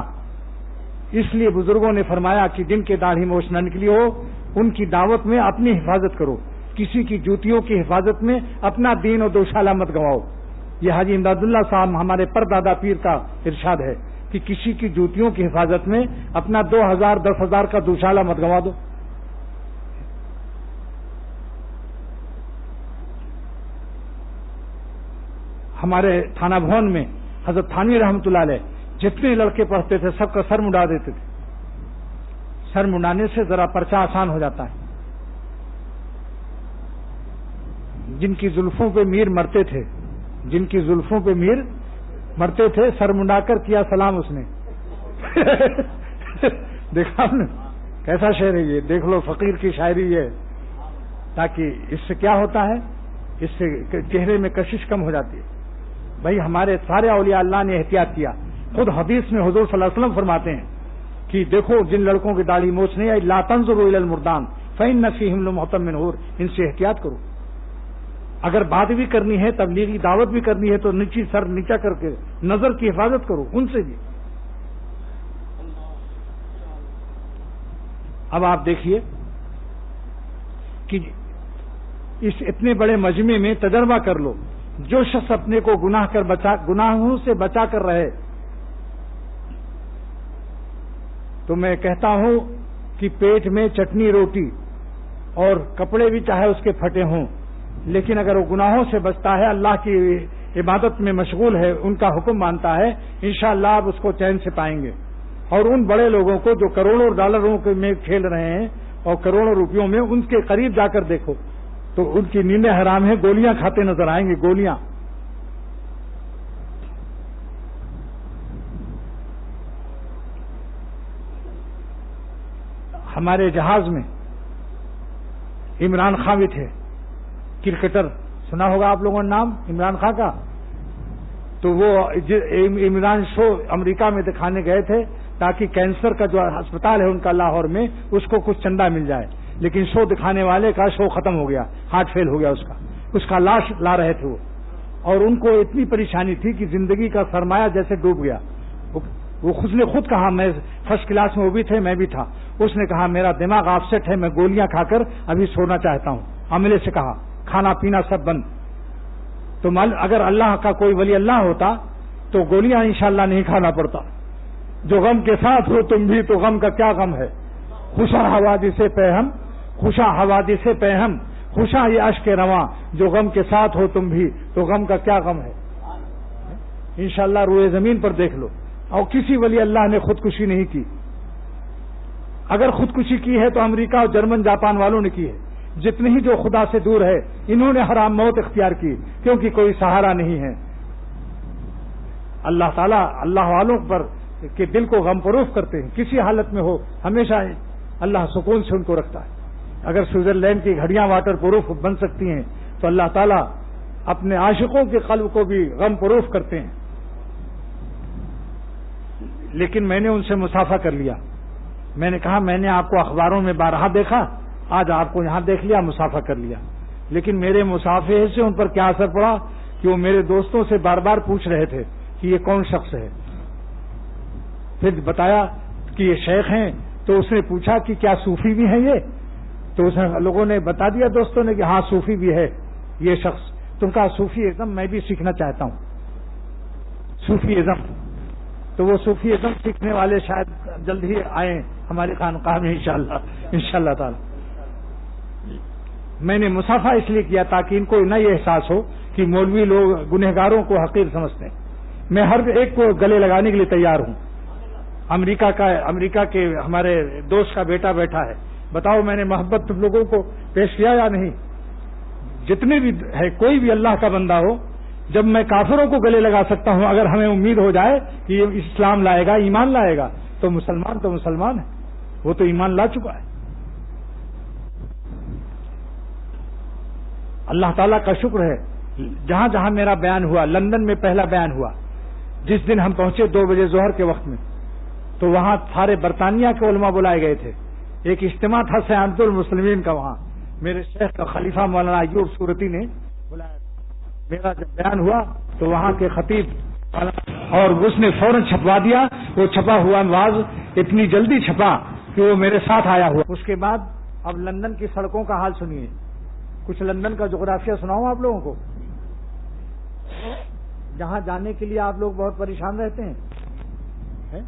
اس لیے بزرگوں نے فرمایا کہ جن کے داڑھی موچھ نہ نکلی ہو ان کی دعوت میں اپنی حفاظت کرو، کسی کی جوتیوں کی حفاظت میں اپنا دین و دوشالہ مت گواؤ۔ یہ حاجی امداد اللہ صاحب ہمارے پردادا پیر کا ارشاد ہے کہ کسی کی جوتیوں کی حفاظت میں اپنا 2000 10,000 کا دوشالہ مت گوا دو۔ ہمارے تھانہ بھون میں حضرت تھانوی رحمۃ اللہ علیہ جتنے لڑکے پڑھتے تھے سب کا سر منڈا دیتے تھے۔ سر منڈانے سے ذرا پرچہ آسان ہو جاتا ہے۔ جن کی زلفوں پہ میر مرتے تھے، جن کی زلفوں پہ میر مرتے تھے، سر منڈا کر کیا سلام اس نے۔ دیکھا آپ نے کیسا شعر ہے یہ، دیکھ لو فقیر کی شاعری ہے۔ تاکہ اس سے کیا ہوتا ہے، اس سے چہرے میں کشش کم ہو جاتی ہے۔ بھائی ہمارے سارے اولیاء اللہ نے احتیاط کیا۔ خود حدیث میں حضور صلی اللہ علیہ وسلم فرماتے ہیں کہ دیکھو جن لڑکوں کی داڑھی موچھ نہیں آئی، لا تنظروا الی المردان فإن فیہم لمحتم من حور، ان سے احتیاط کرو۔ اگر بات بھی کرنی ہے، تبلیغی دعوت بھی کرنی ہے تو نیچی سر نیچا کر کے نظر کی حفاظت کرو ان سے بھی۔ اب آپ دیکھیے کہ اس اتنے بڑے مجمع میں تجربہ کر لو، جو شخص اپنے کو گناہوں سے بچا کر رہے، تو میں کہتا ہوں کہ پیٹ میں چٹنی روٹی اور کپڑے بھی چاہے اس کے پھٹے ہوں، لیکن اگر وہ گناہوں سے بچتا ہے، اللہ کی عبادت میں مشغول ہے، ان کا حکم مانتا ہے، انشاءاللہ آپ اس کو چین سے پائیں گے۔ اور ان بڑے لوگوں کو جو کروڑوں ڈالروں میں کھیل رہے ہیں اور کروڑوں روپیوں میں، ان کے قریب جا کر دیکھو تو ان کی نیندیں حرام ہیں، گولیاں کھاتے نظر آئیں گے، گولیاں۔ ہمارے جہاز میں عمران خان بھی تھے، کرکٹر، سنا ہوگا آپ لوگوں نے نام عمران خان کا۔ تو وہ عمران شو امریکہ میں دکھانے گئے تھے تاکہ کینسر کا جو ہسپتال ہے ان کا لاہور میں، اس کو کچھ چندہ مل جائے، لیکن شو دکھانے والے کا شو ختم ہو گیا، ہارٹ فیل ہو گیا اس کا لاش لا رہے تھے وہ، اور ان کو اتنی پریشانی تھی کہ زندگی کا سرمایہ جیسے ڈوب گیا۔ وہ خود کہا، میں فرسٹ کلاس میں وہ بھی تھے، میں بھی تھا، اس نے کہا میرا دماغ آف سیٹ ہے، میں گولیاں کھا کر ابھی سونا چاہتا ہوں۔ عملے سے کہا کھانا پینا سب بند۔ تو اگر اللہ کا کوئی ولی اللہ ہوتا تو گولیاں انشاءاللہ نہیں کھانا پڑتا۔ جو غم کے ساتھ ہو تم بھی تو غم کا کیا غم ہے، خوشا حوادث پیہم، خوشا حوادث پیہم، خوشا یہ اشک رواں، جو غم کے ساتھ ہو تم بھی تو غم کا کیا غم ہے۔ انشاءاللہ روئے زمین پر دیکھ لو، اور کسی ولی اللہ نے خودکشی نہیں کی۔ اگر خودکشی کی ہے تو امریکہ اور جرمن جاپان والوں نے کی ہے۔ جتنے ہی جو خدا سے دور ہے انہوں نے حرام موت اختیار کی، کیونکہ کوئی سہارا نہیں ہے۔ اللہ تعالیٰ اللہ والوں پر کے دل کو غم پروف کرتے ہیں، کسی حالت میں ہو ہمیشہ اللہ سکون سے ان کو رکھتا ہے۔ اگر سوئٹزرلینڈ کی گھڑیاں واٹر پروف بن سکتی ہیں تو اللہ تعالیٰ اپنے عاشقوں کے قلب کو بھی غم پروف کرتے ہیں۔ لیکن میں نے ان سے مسافہ کر لیا، میں نے کہا میں نے آپ کو اخباروں میں بارہا دیکھا، آج آپ کو یہاں دیکھ لیا، مسافہ کر لیا، لیکن میرے مسافے سے ان پر کیا اثر پڑا کہ وہ میرے دوستوں سے بار بار پوچھ رہے تھے کہ یہ کون شخص ہے۔ پھر بتایا کہ یہ شیخ ہیں، تو اس نے پوچھا کہ کیا صوفی بھی ہیں یہ؟ تو اس لوگوں نے بتا دیا دوستوں نے کہ ہاں صوفی بھی ہے یہ شخص۔ تو کہا صوفی ازم میں بھی سیکھنا چاہتا ہوں، صوفی ازم۔ تو وہ صوفی ازم سیکھنے والے شاید جلد ہی آئیں ہماری خانقاہ میں انشاءاللہ تعالی۔ میں نے مسافہ اس لیے کیا تاکہ ان کو نہ یہ احساس ہو کہ مولوی لوگ گنہگاروں کو حقیر سمجھتے ہیں۔ میں ہر ایک کو گلے لگانے کے لیے تیار ہوں۔ امریکہ کے ہمارے دوست کا بیٹا بیٹھا ہے، بتاؤ میں نے محبت تم لوگوں کو پیش کیا یا نہیں؟ جتنے بھی ہے، کوئی بھی اللہ کا بندہ ہو، جب میں کافروں کو گلے لگا سکتا ہوں، اگر ہمیں امید ہو جائے کہ یہ اسلام لائے گا، ایمان لائے گا، تو مسلمان ہے، وہ تو ایمان لا چکا ہے۔ اللہ تعالیٰ کا شکر ہے، جہاں جہاں میرا بیان ہوا، لندن میں پہلا بیان ہوا جس دن ہم پہنچے 2 بجے ظہر کے وقت میں، تو وہاں سارے برطانیہ کے علماء بلائے گئے تھے۔ ایک اجتماع تھا سیادت المسلمین کا، وہاں میرے شیخ کا خلیفہ مولانا ایوب سورتی نے بلایا، میرا جب بیان ہوا تو وہاں کے خطیب اور اس نے فوراً چھپوا دیا. وہ چھپا ہوا واز اتنی جلدی چھپا کہ وہ میرے ساتھ آیا ہوا. اس کے بعد اب لندن کی سڑکوں کا حال سنیے. کچھ لندن کا جغرافیہ سناؤں آپ لوگوں کو. جہاں جانے کے لیے آپ لوگ بہت پریشان رہتے ہیں.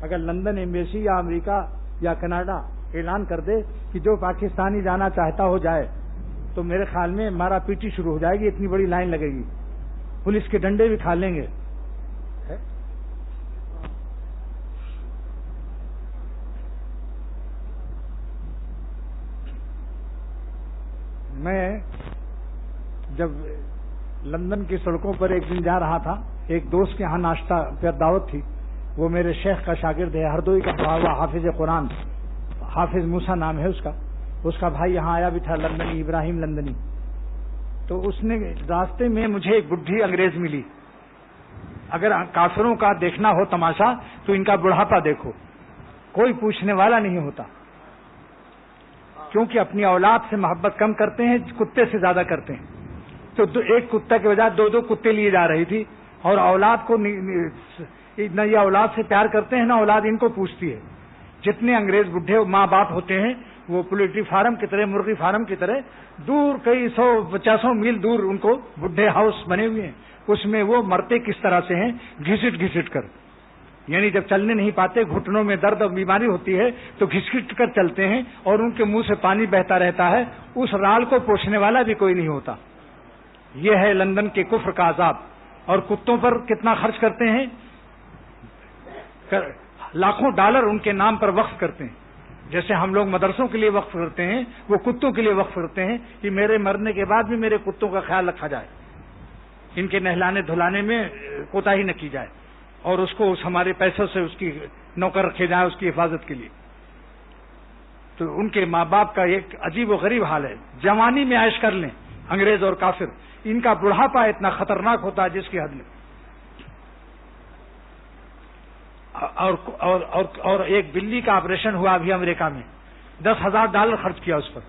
اگر لندن ایمبیسی یا امریکہ یا کینیڈا اعلان کر دے کہ جو پاکستانی جانا چاہتا ہو جائے تو میرے خیال میں مارا پیٹی شروع ہو جائے گی. اتنی بڑی لائن لگے گی. پولیس کے ڈنڈے بھی کھا لیں گے. میں جب لندن کی سڑکوں پر ایک دن جا رہا تھا, ایک دوست کے ہاں ناشتہ پر دعوت تھی. وہ میرے شیخ کا شاگرد ہے, ہردوئی کا پڑھا ہوا حافظ قرآن, حافظ موسیٰ نام ہے اس کا بھائی یہاں آیا بھی تھا, لندنی, ابراہیم لندنی. تو اس نے راستے میں مجھے ایک بڈھی انگریز ملی. اگر کافروں کا دیکھنا ہو تماشا تو ان کا بڑھاپا دیکھو, کوئی پوچھنے والا نہیں ہوتا, کیونکہ اپنی اولاد سے محبت کم کرتے ہیں, کتے سے زیادہ کرتے ہیں. تو ایک کتا کے بجائے دو کتے لیے جا رہی تھی, اور اولاد کو نہ یہ اولاد سے پیار کرتے ہیں نہ اولاد ان کو پوچھتی ہے. جتنے انگریز بڈھے ماں باپ ہوتے ہیں وہ پولیٹری فارم کی طرح, مرغی فارم کی طرح دور کئی 100-50 میل دور ان کو بڈھے ہاؤس بنے ہوئے ہیں. اس میں وہ مرتے کس طرح سے ہیں, گھسٹ کر. یعنی جب چلنے نہیں پاتے, گھٹنوں میں درد اور بیماری ہوتی ہے تو گھسٹ کر چلتے ہیں, اور ان کے منہ سے پانی بہتا رہتا ہے. اس رال کو پوچھنے والا بھی کوئی نہیں ہوتا. یہ ہے لندن کے کفر کا عذاب. اور کتوں پر کتنا خرچ کرتے ہیں, لاکھوں ڈالر ان کے نام پر وقف کرتے ہیں. جیسے ہم لوگ مدرسوں کے لیے وقف کرتے ہیں, وہ کتوں کے لیے وقف کرتے ہیں کہ میرے مرنے کے بعد بھی میرے کتوں کا خیال رکھا جائے, ان کے نہلانے دھلانے میں کوتاہی نہ کی جائے, اور اس کو ہمارے پیسوں سے اس کی نوکر رکھے جائیں اس کی حفاظت کے لیے. تو ان کے ماں باپ کا ایک عجیب و غریب حال ہے. جوانی میں عیش کر لیں انگریز اور کافر, ان کا بڑھاپا اتنا خطرناک ہوتا ہے جس کی حد میں. اور ایک بلی کا آپریشن ہوا ابھی امریکہ میں, $10,000 خرچ کیا اس پر.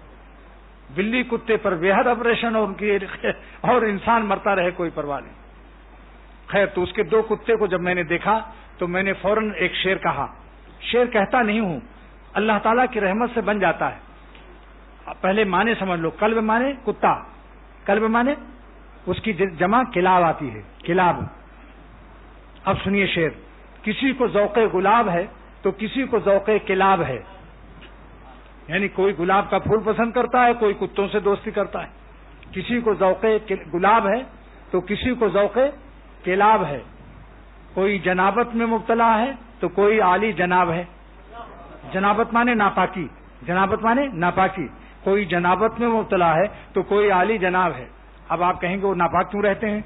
بلی کتے پر بے حد آپریشن, اور انسان مرتا رہے کوئی پرواہ نہیں. خیر, تو اس کے 2 کتے کو جب میں نے دیکھا تو میں نے فوراً ایک شعر کہا. شعر کہتا نہیں ہوں, اللہ تعالیٰ کی رحمت سے بن جاتا ہے. پہلے معنی سمجھ لو. قلب مانے کتا, قلب مانے اس کی جمع کلاب آتی ہے, کلاب. اب سنیے شعر. کسی کو ذوق گلاب ہے تو کسی کو ذوق کلاب ہے. یعنی کوئی گلاب کا پھول پسند کرتا ہے, کوئی کتوں سے دوستی کرتا ہے. کسی کو ذوق گلاب ہے تو کسی کو ذوق کلاب ہے. کوئی جنابت میں مبتلا ہے تو کوئی عالی جناب ہے. جنابت مانے ناپاکی, جنابت مانے ناپاکی. کوئی جنابت میں مبتلا ہے تو کوئی عالی جناب ہے. اب آپ کہیں گے وہ ناپاک کیوں رہتے ہیں؟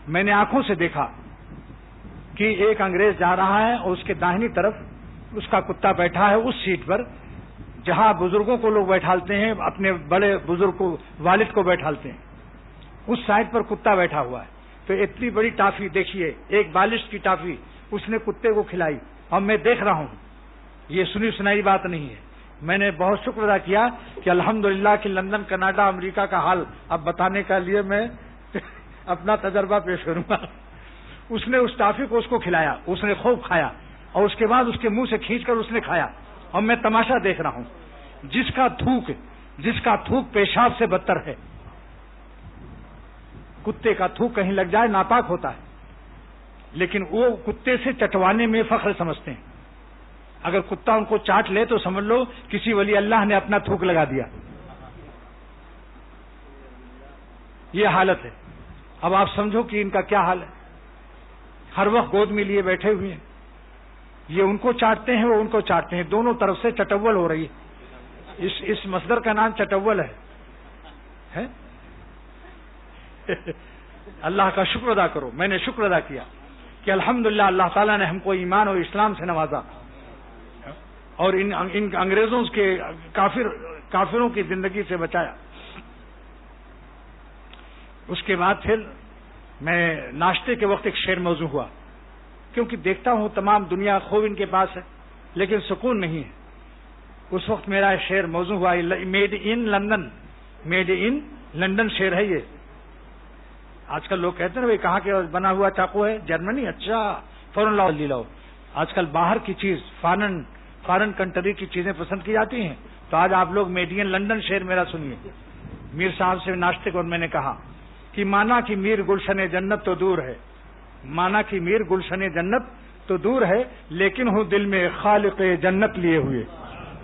میں نے آنکھوں سے دیکھا کہ ایک انگریز جا رہا ہے اور اس کے داہنی طرف اس کا کتا بیٹھا ہے اس سیٹ پر جہاں بزرگوں کو لوگ بیٹھالتے ہیں, اپنے بڑے بزرگ کو, والد کو بیٹھالتے ہیں. اس سائڈ پر کتا بیٹھا ہوا ہے. تو اتنی بڑی ٹافی دیکھیے, ایک بالش کی ٹافی اس نے کتے کو کھلائی, اور میں دیکھ رہا ہوں. یہ سنی سنائی بات نہیں ہے. میں نے بہت شکر ادا کیا کہ الحمدللہ کہ لندن, کینیڈا, امریکہ کا حال اب بتانے کے لیے میں اپنا تجربہ پیش کروں گا. اس نے اس ٹافی کو اس کو کھلایا, اس نے خوب کھایا, اور اس کے بعد اس کے منہ سے کھینچ کر اس نے کھایا, اور میں تماشا دیکھ رہا ہوں. جس کا تھوک پیشاب سے بدتر ہے. کتے کا تھوک کہیں لگ جائے ناپاک ہوتا ہے, لیکن وہ کتے سے چٹوانے میں فخر سمجھتے ہیں. اگر کتا ان کو چاٹ لے تو سمجھ لو کسی ولی اللہ نے اپنا تھوک لگا دیا. یہ حالت ہے. اب آپ سمجھو کہ ان کا کیا حال ہے. ہر وقت گود میں لیے بیٹھے ہوئے ہیں. یہ ان کو چاٹتے ہیں, وہ ان کو چاٹتے ہیں. دونوں طرف سے چٹول ہو رہی ہے. اس مصدر کا نام چٹول ہے. اللہ کا شکر ادا کرو. میں نے شکر ادا کیا کہ الحمدللہ اللہ تعالیٰ نے ہم کو ایمان اور اسلام سے نوازا, اور ان انگریزوں کے کافروں کی زندگی سے بچایا. اس کے بعد پھر میں ناشتے کے وقت ایک شعر موضوع ہوا, کیونکہ دیکھتا ہوں تمام دنیا خوب ان کے پاس ہے لیکن سکون نہیں ہے. اس وقت میرا شعر موضوع ہوا, made in London, made in London شعر ہے یہ. آج کل لوگ کہتے ہیں نا بھائی کہاں کے بنا ہوا چاقو ہے؟ جرمنی. اچھا فوراً لاؤ جلدی لاؤ. آج کل باہر کی چیز فارن کنٹری کی چیزیں پسند کی جاتی ہیں. تو آج آپ لوگ میڈین لندن شعر میرا سنیے. میر صاحب سے ناشتے کو میں نے کہا کہ مانا کہ میر گلشن جنت تو دور ہے، مانا کہ میر گلشن جنت تو دور ہے، لیکن ہوں دل میں خالق جنت لیے ہوئے،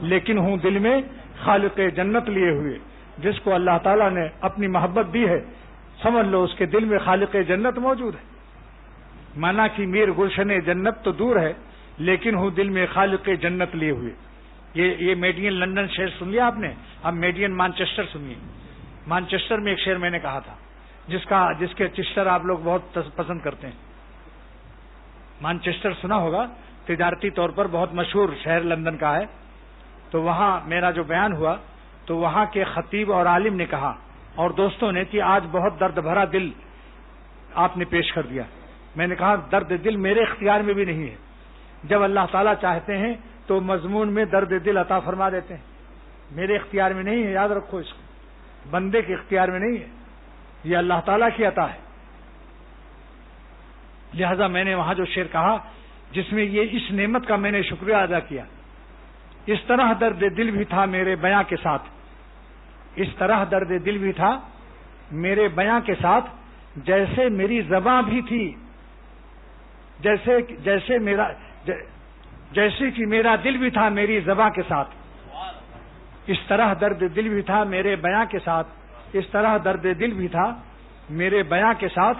لیکن ہوں دل میں خالق جنت لیے ہوئے. جس کو اللہ تعالیٰ نے اپنی محبت دی ہے سمجھ لو اس کے دل میں خالق جنت موجود ہے. مانا کہ میر گلشن جنت تو دور ہے لیکن ہوں دل میں خالق جنت لیے ہوئے. یہ میڈین لندن شعر سن لیا آپ نے. اب میڈین مانچسٹر سنیے. مانچسٹر میں ایک شعر میں نے کہا تھا جس کے چسٹر آپ لوگ بہت پسند کرتے ہیں. مانچسٹر سنا ہوگا، تجارتی طور پر بہت مشہور شہر لندن کا ہے. تو وہاں میرا جو بیان ہوا تو وہاں کے خطیب اور عالم نے کہا اور دوستوں نے کہ آج بہت درد بھرا دل آپ نے پیش کر دیا. میں نے کہا درد دل میرے اختیار میں بھی نہیں ہے. جب اللہ تعالیٰ چاہتے ہیں تو مضمون میں درد دل عطا فرما دیتے ہیں. میرے اختیار میں نہیں ہے، یاد رکھو اس کو. بندے کے اختیار میں نہیں ہے، یہ اللہ تعالیٰ کی عطا ہے. لہذا میں نے وہاں جو شعر کہا جس میں یہ اس نعمت کا میں نے شکریہ ادا کیا. اس طرح درد دل بھی تھا میرے بیاں کے ساتھ، اس طرح درد دل بھی تھا میرے بیاں کے ساتھ، جیسے میری زباں بھی تھی، جیسے کہ میرا دل بھی تھا میری زباں کے ساتھ. اس طرح درد دل بھی تھا میرے بیاں کے ساتھ، اس طرح درد دل بھی تھا میرے بیاں کے ساتھ،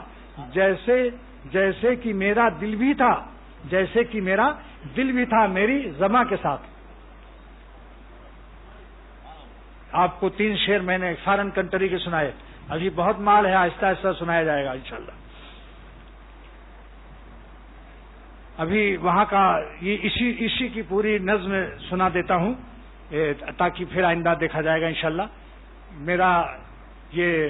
جیسے کہ میرا دل بھی تھا، جیسے کہ میرا دل بھی تھا میری زباں کے ساتھ. آپ کو 3 شعر میں نے فارن کنٹری کے سنائے. ابھی بہت مال ہے، آہستہ آہستہ سنایا جائے گا انشاءاللہ. ابھی وہاں کا یہ اسی کی پوری نظم سنا دیتا ہوں تاکہ پھر آئندہ دیکھا جائے گا انشاءاللہ. میرا یہ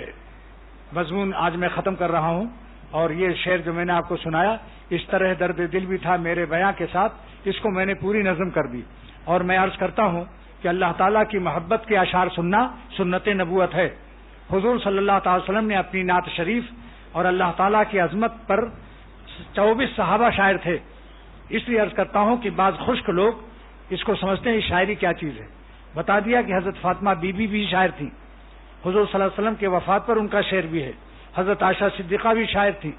مضمون آج میں ختم کر رہا ہوں اور یہ شعر جو میں نے آپ کو سنایا اس طرح درد دل بھی تھا میرے بیاں کے ساتھ، اس کو میں نے پوری نظم کر دی. اور میں عرض کرتا ہوں کہ اللہ تعالیٰ کی محبت کے اشعار سننا سنت نبوت ہے. حضور صلی اللہ تعالی وسلم نے اپنی نعت شریف اور اللہ تعالیٰ کی عظمت پر 24 صحابہ شاعر تھے. اس لیے عرض کرتا ہوں کہ بعض خشک لوگ اس کو سمجھتے ہیں شاعری کیا چیز ہے. بتا دیا کہ حضرت فاطمہ بی بی بھی شاعر تھیں. حضور صلی اللہ علیہ وسلم کے وفات پر ان کا شعر بھی ہے. حضرت عائشہ صدیقہ بھی شاعر تھی.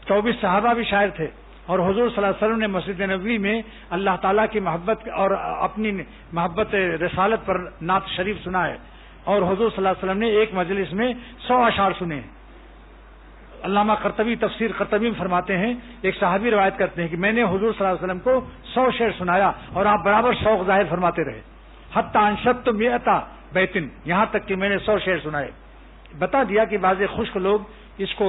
24 صحابہ بھی شاعر تھے. اور حضور صلی اللہ علیہ وسلم نے مسجد نبوی میں اللہ تعالیٰ کی محبت اور اپنی محبت رسالت پر نعت شریف سنا ہے. اور حضور صلی اللہ علیہ وسلم نے ایک مجلس میں 100 اشعار سنے ہیں. علامہ قرطبی تفسیر قرطبی میں فرماتے ہیں، ایک صحابی روایت کرتے ہیں کہ میں نے حضور صلی اللہ علیہ وسلم کو 100 شعر سنایا اور آپ برابر شوق ظاہر فرماتے رہے. حتی انشدت مئتا بیتن، یہاں تک کہ میں نے 100 شعر سنائے. بتا دیا کہ بعض خشک لوگ اس کو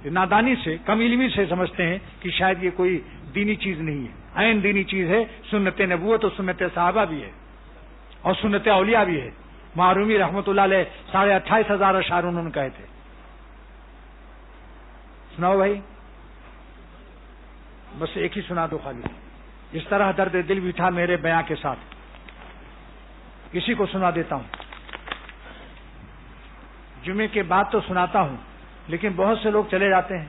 نادانی سے، کم علمی سے سمجھتے ہیں کہ شاید یہ کوئی دینی چیز نہیں ہے. عین دینی چیز ہے. سنت نبوت اور سنت صحابہ بھی ہے اور سنت اولیاء بھی ہے. معرومی رحمۃ اللہ علیہ 28,500 اشعار انہوں نے کہے تھے. سناؤ بھائی، بس ایک ہی سنا دو خالی. اس طرح درد دل بھی تھا میرے بیاں کے ساتھ. کسی کو سنا دیتا ہوں. جمعے کے بعد تو سناتا ہوں لیکن بہت سے لوگ چلے جاتے ہیں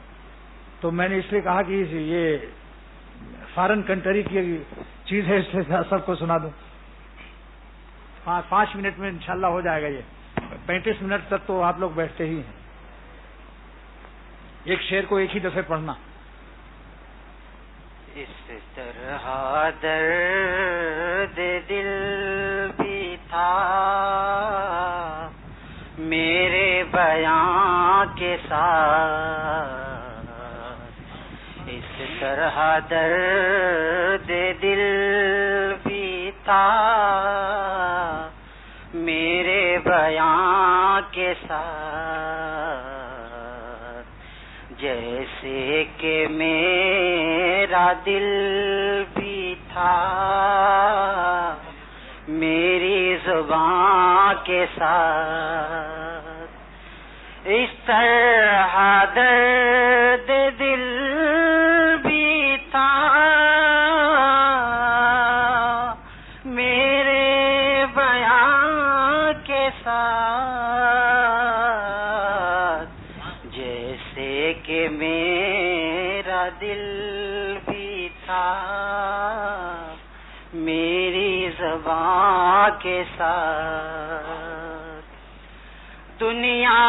تو میں نے اس لیے کہا کہ یہ فارن کنٹری کی چیز ہے، اس لیے سب کو سنا دوں. 5 منٹ میں انشاءاللہ ہو جائے گا. یہ 35 منٹ تک تو آپ لوگ بیٹھتے ہی ہیں. ایک شعر کو ایک ہی دفعہ پڑھنا. اس طرح درد دل بھی تھا میرے بیاں کے ساتھ، اس طرح درد دل بھی تھا میرے بیاں کے ساتھ، جیسے کہ میرا دل بھی تھا میری زبان کے ساتھ. اس طرح درد دل بھی تھا میرے بیان کے ساتھ، جیسے کہ میرا دل بھی تھا میری زبان کے ساتھ، دنیا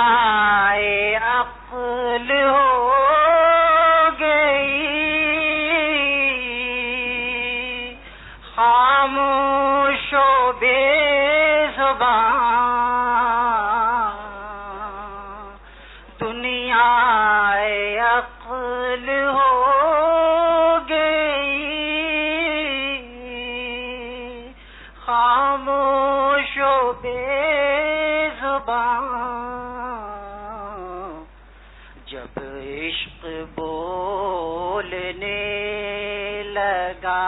عقل ہو گئی خاموش و بے زبان، دنیا عقل ہو گئی خاموش و بے زبان، جب عشق بولنے لگا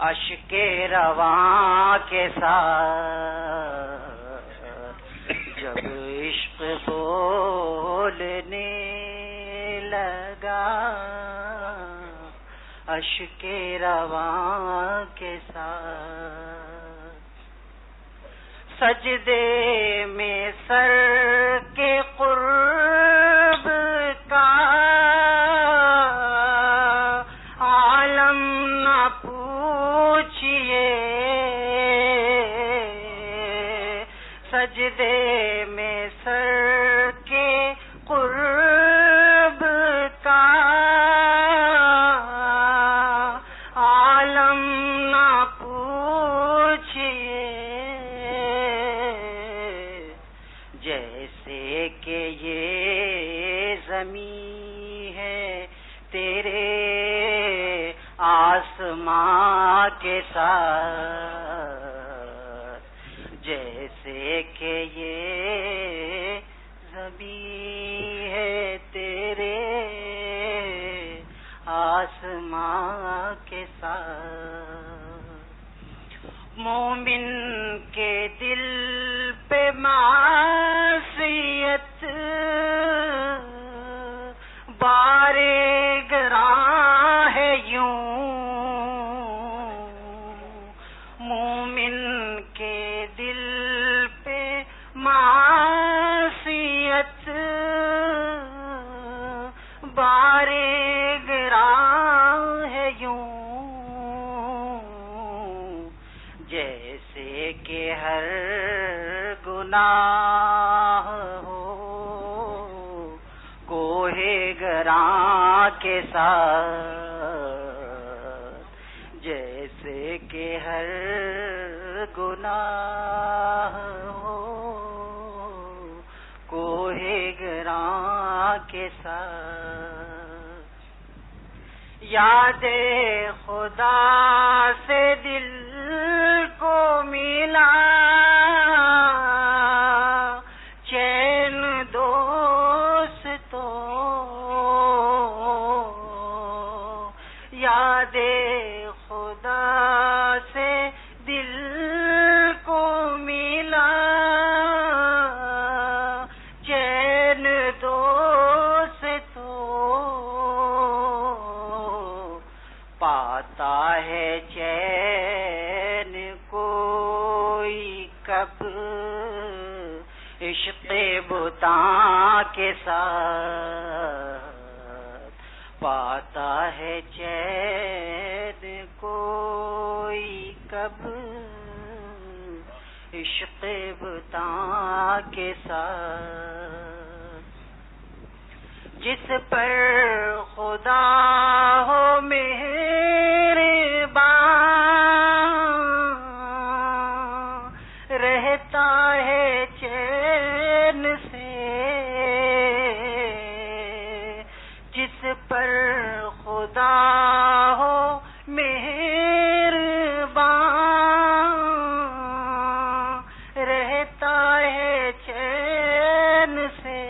اشک رواں کے ساتھ، جب عشق بولنے لگا اشک رواں کے ساتھ، سجدے میں سر کے قرب کا عالم نہ پوچھئے، سجدے میں سر کے قرب کا عالم نہ پوچھئے، جیسے کہ یہ زمین ہے تیرے آسماں کے ساتھ، جیسے کہ یہ زمین ہے تیرے آسماں کے ساتھ، مومن کے دل پہ معصیت بارے گراں ہے یوں، مومن کے دل پہ معصیت بارے گراں ہے یوں، جیسے کہ ہر گناہ ہو کوہ گراں کے ساتھ، جیسے کہ ہر گناہ ہو کوہ گراں کے ساتھ، یاد خدا سے دل کو ملا چین دوستو، یاد خدا سے دل کو ملا چین دوستو، پاتا ہے چین کوئی کب عشق بتاں کے ساتھ، پاتا ہے چین کوئی کب عشق بتاں کے ساتھ، جس پر خدا ہو مہربان رہتا ہے چین سے، جس پر خدا ہو مہربان رہتا ہے چین سے،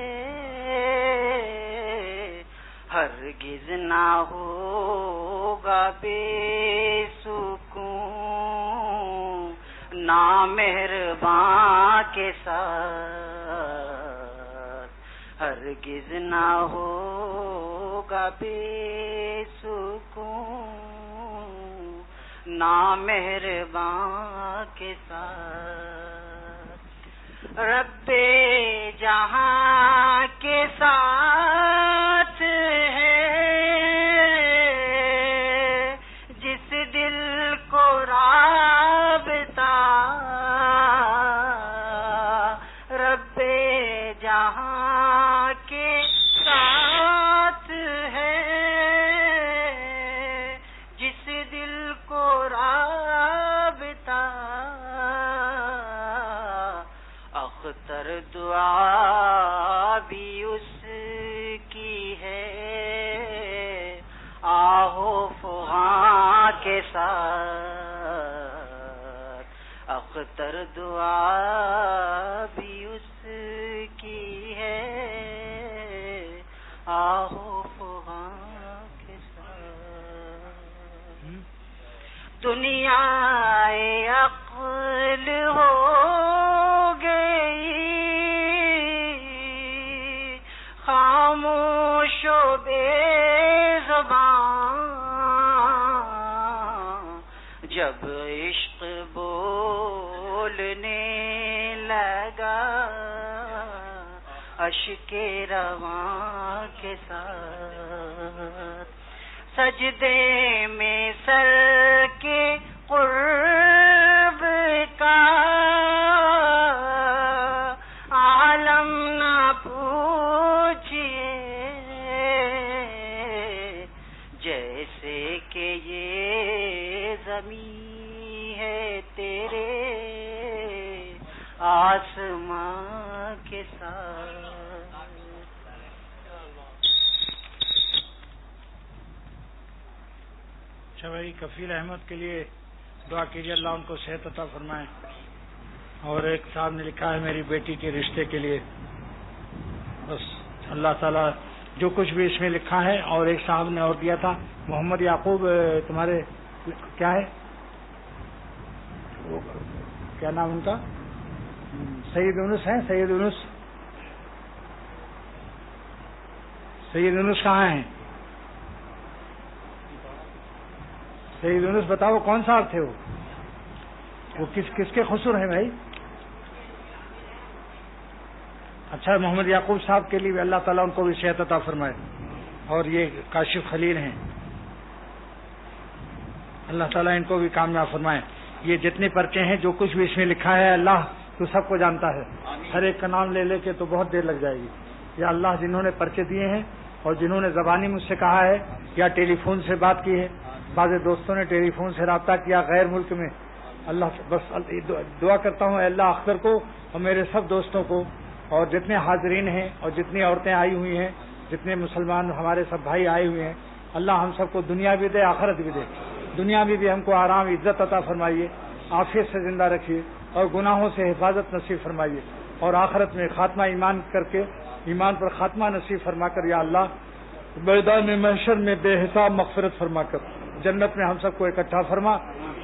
ہرگز نہ ہوگا بے سکون نامہربان کے ساتھ، ہرگز نہ ہوگا بے سکون نامہربان کے ساتھ، رب جہاں کے ساتھ ہے جس دل کو رابطہ رب جہاں کے ساتھ ہے جس دل کو رابطہ اختر دعا بھی اس کی ہے آہو فغاں کے ساتھ اختر دعا بھی اس کی ہے آہو فغاں کے ساتھ دنیا عقل ہو خاموش و بے زبان جب عشق بولنے لگا اشک رواں کے ساتھ سجدے میں سر کے قرب کا عالم نہ جیسے کہ یہ زمین ہے تیرے آسمان کے ساتھ. اچھا بھائی، کفیل احمد کے لیے دعا کیجیے، اللہ ان کو صحت عطا فرمائے. اور ایک صاحب نے لکھا ہے میری بیٹی کے رشتے کے لیے، بس اللہ تعالیٰ جو کچھ بھی اس میں لکھا ہے. اور ایک صاحب نے اور دیا تھا محمد یعقوب، تمہارے کیا ہے کیا نام ان کا؟ سید یونس ہیں. سید یونس کہاں ہیں؟ سید یونس بتاؤ کون صاحب تھے وہ کس کے خسر ہیں بھائی؟ اچھا، محمد یعقوب صاحب کے لیے بھی اللہ تعالیٰ ان کو بھی صحت عطا فرمائے. اور یہ کاشف خلیل ہیں، اللہ تعالیٰ ان کو بھی کامیاب فرمائے. یہ جتنے پرچے ہیں، جو کچھ بھی اس میں لکھا ہے، اللہ تو سب کو جانتا ہے. ہر ایک کا نام لے لے کے تو بہت دیر لگ جائے گی. یا اللہ جنہوں نے پرچے دیے ہیں اور جنہوں نے زبانی مجھ سے کہا ہے یا ٹیلی فون سے بات کی ہے، بعض دوستوں نے ٹیلی فون سے رابطہ کیا غیر ملک میں، اللہ بس دعا کرتا ہوں اللہ اختر کو اور میرے سب دوستوں کو اور جتنے حاضرین ہیں اور جتنی عورتیں آئی ہوئی ہیں، جتنے مسلمان ہمارے سب بھائی آئے ہوئے ہیں، اللہ ہم سب کو دنیا بھی دے آخرت بھی دے. دنیا میں بھی ہم کو آرام عزت عطا فرمائیے، عافیت سے زندہ رکھیے اور گناہوں سے حفاظت نصیب فرمائیے. اور آخرت میں خاتمہ ایمان کر کے ایمان پر خاتمہ نصیب فرما کر یا اللہ میدان محشر میں بے حساب مغفرت فرما کر جنت میں ہم سب کو اکٹھا فرما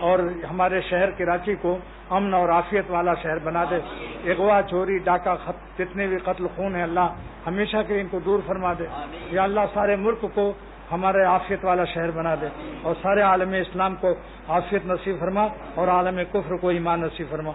اور ہمارے شہر کراچی کو امن اور عافیت والا شہر بنا دے. اغوا، چوری، ڈاکہ، جتنے بھی قتل خون ہیں اللہ ہمیشہ کے ان کو دور فرما دے. یا اللہ سارے ملک کو ہمارے عافیت والا شہر بنا دے اور سارے عالم اسلام کو عافیت نصیب فرما اور عالم کفر کو ایمان نصیب فرما.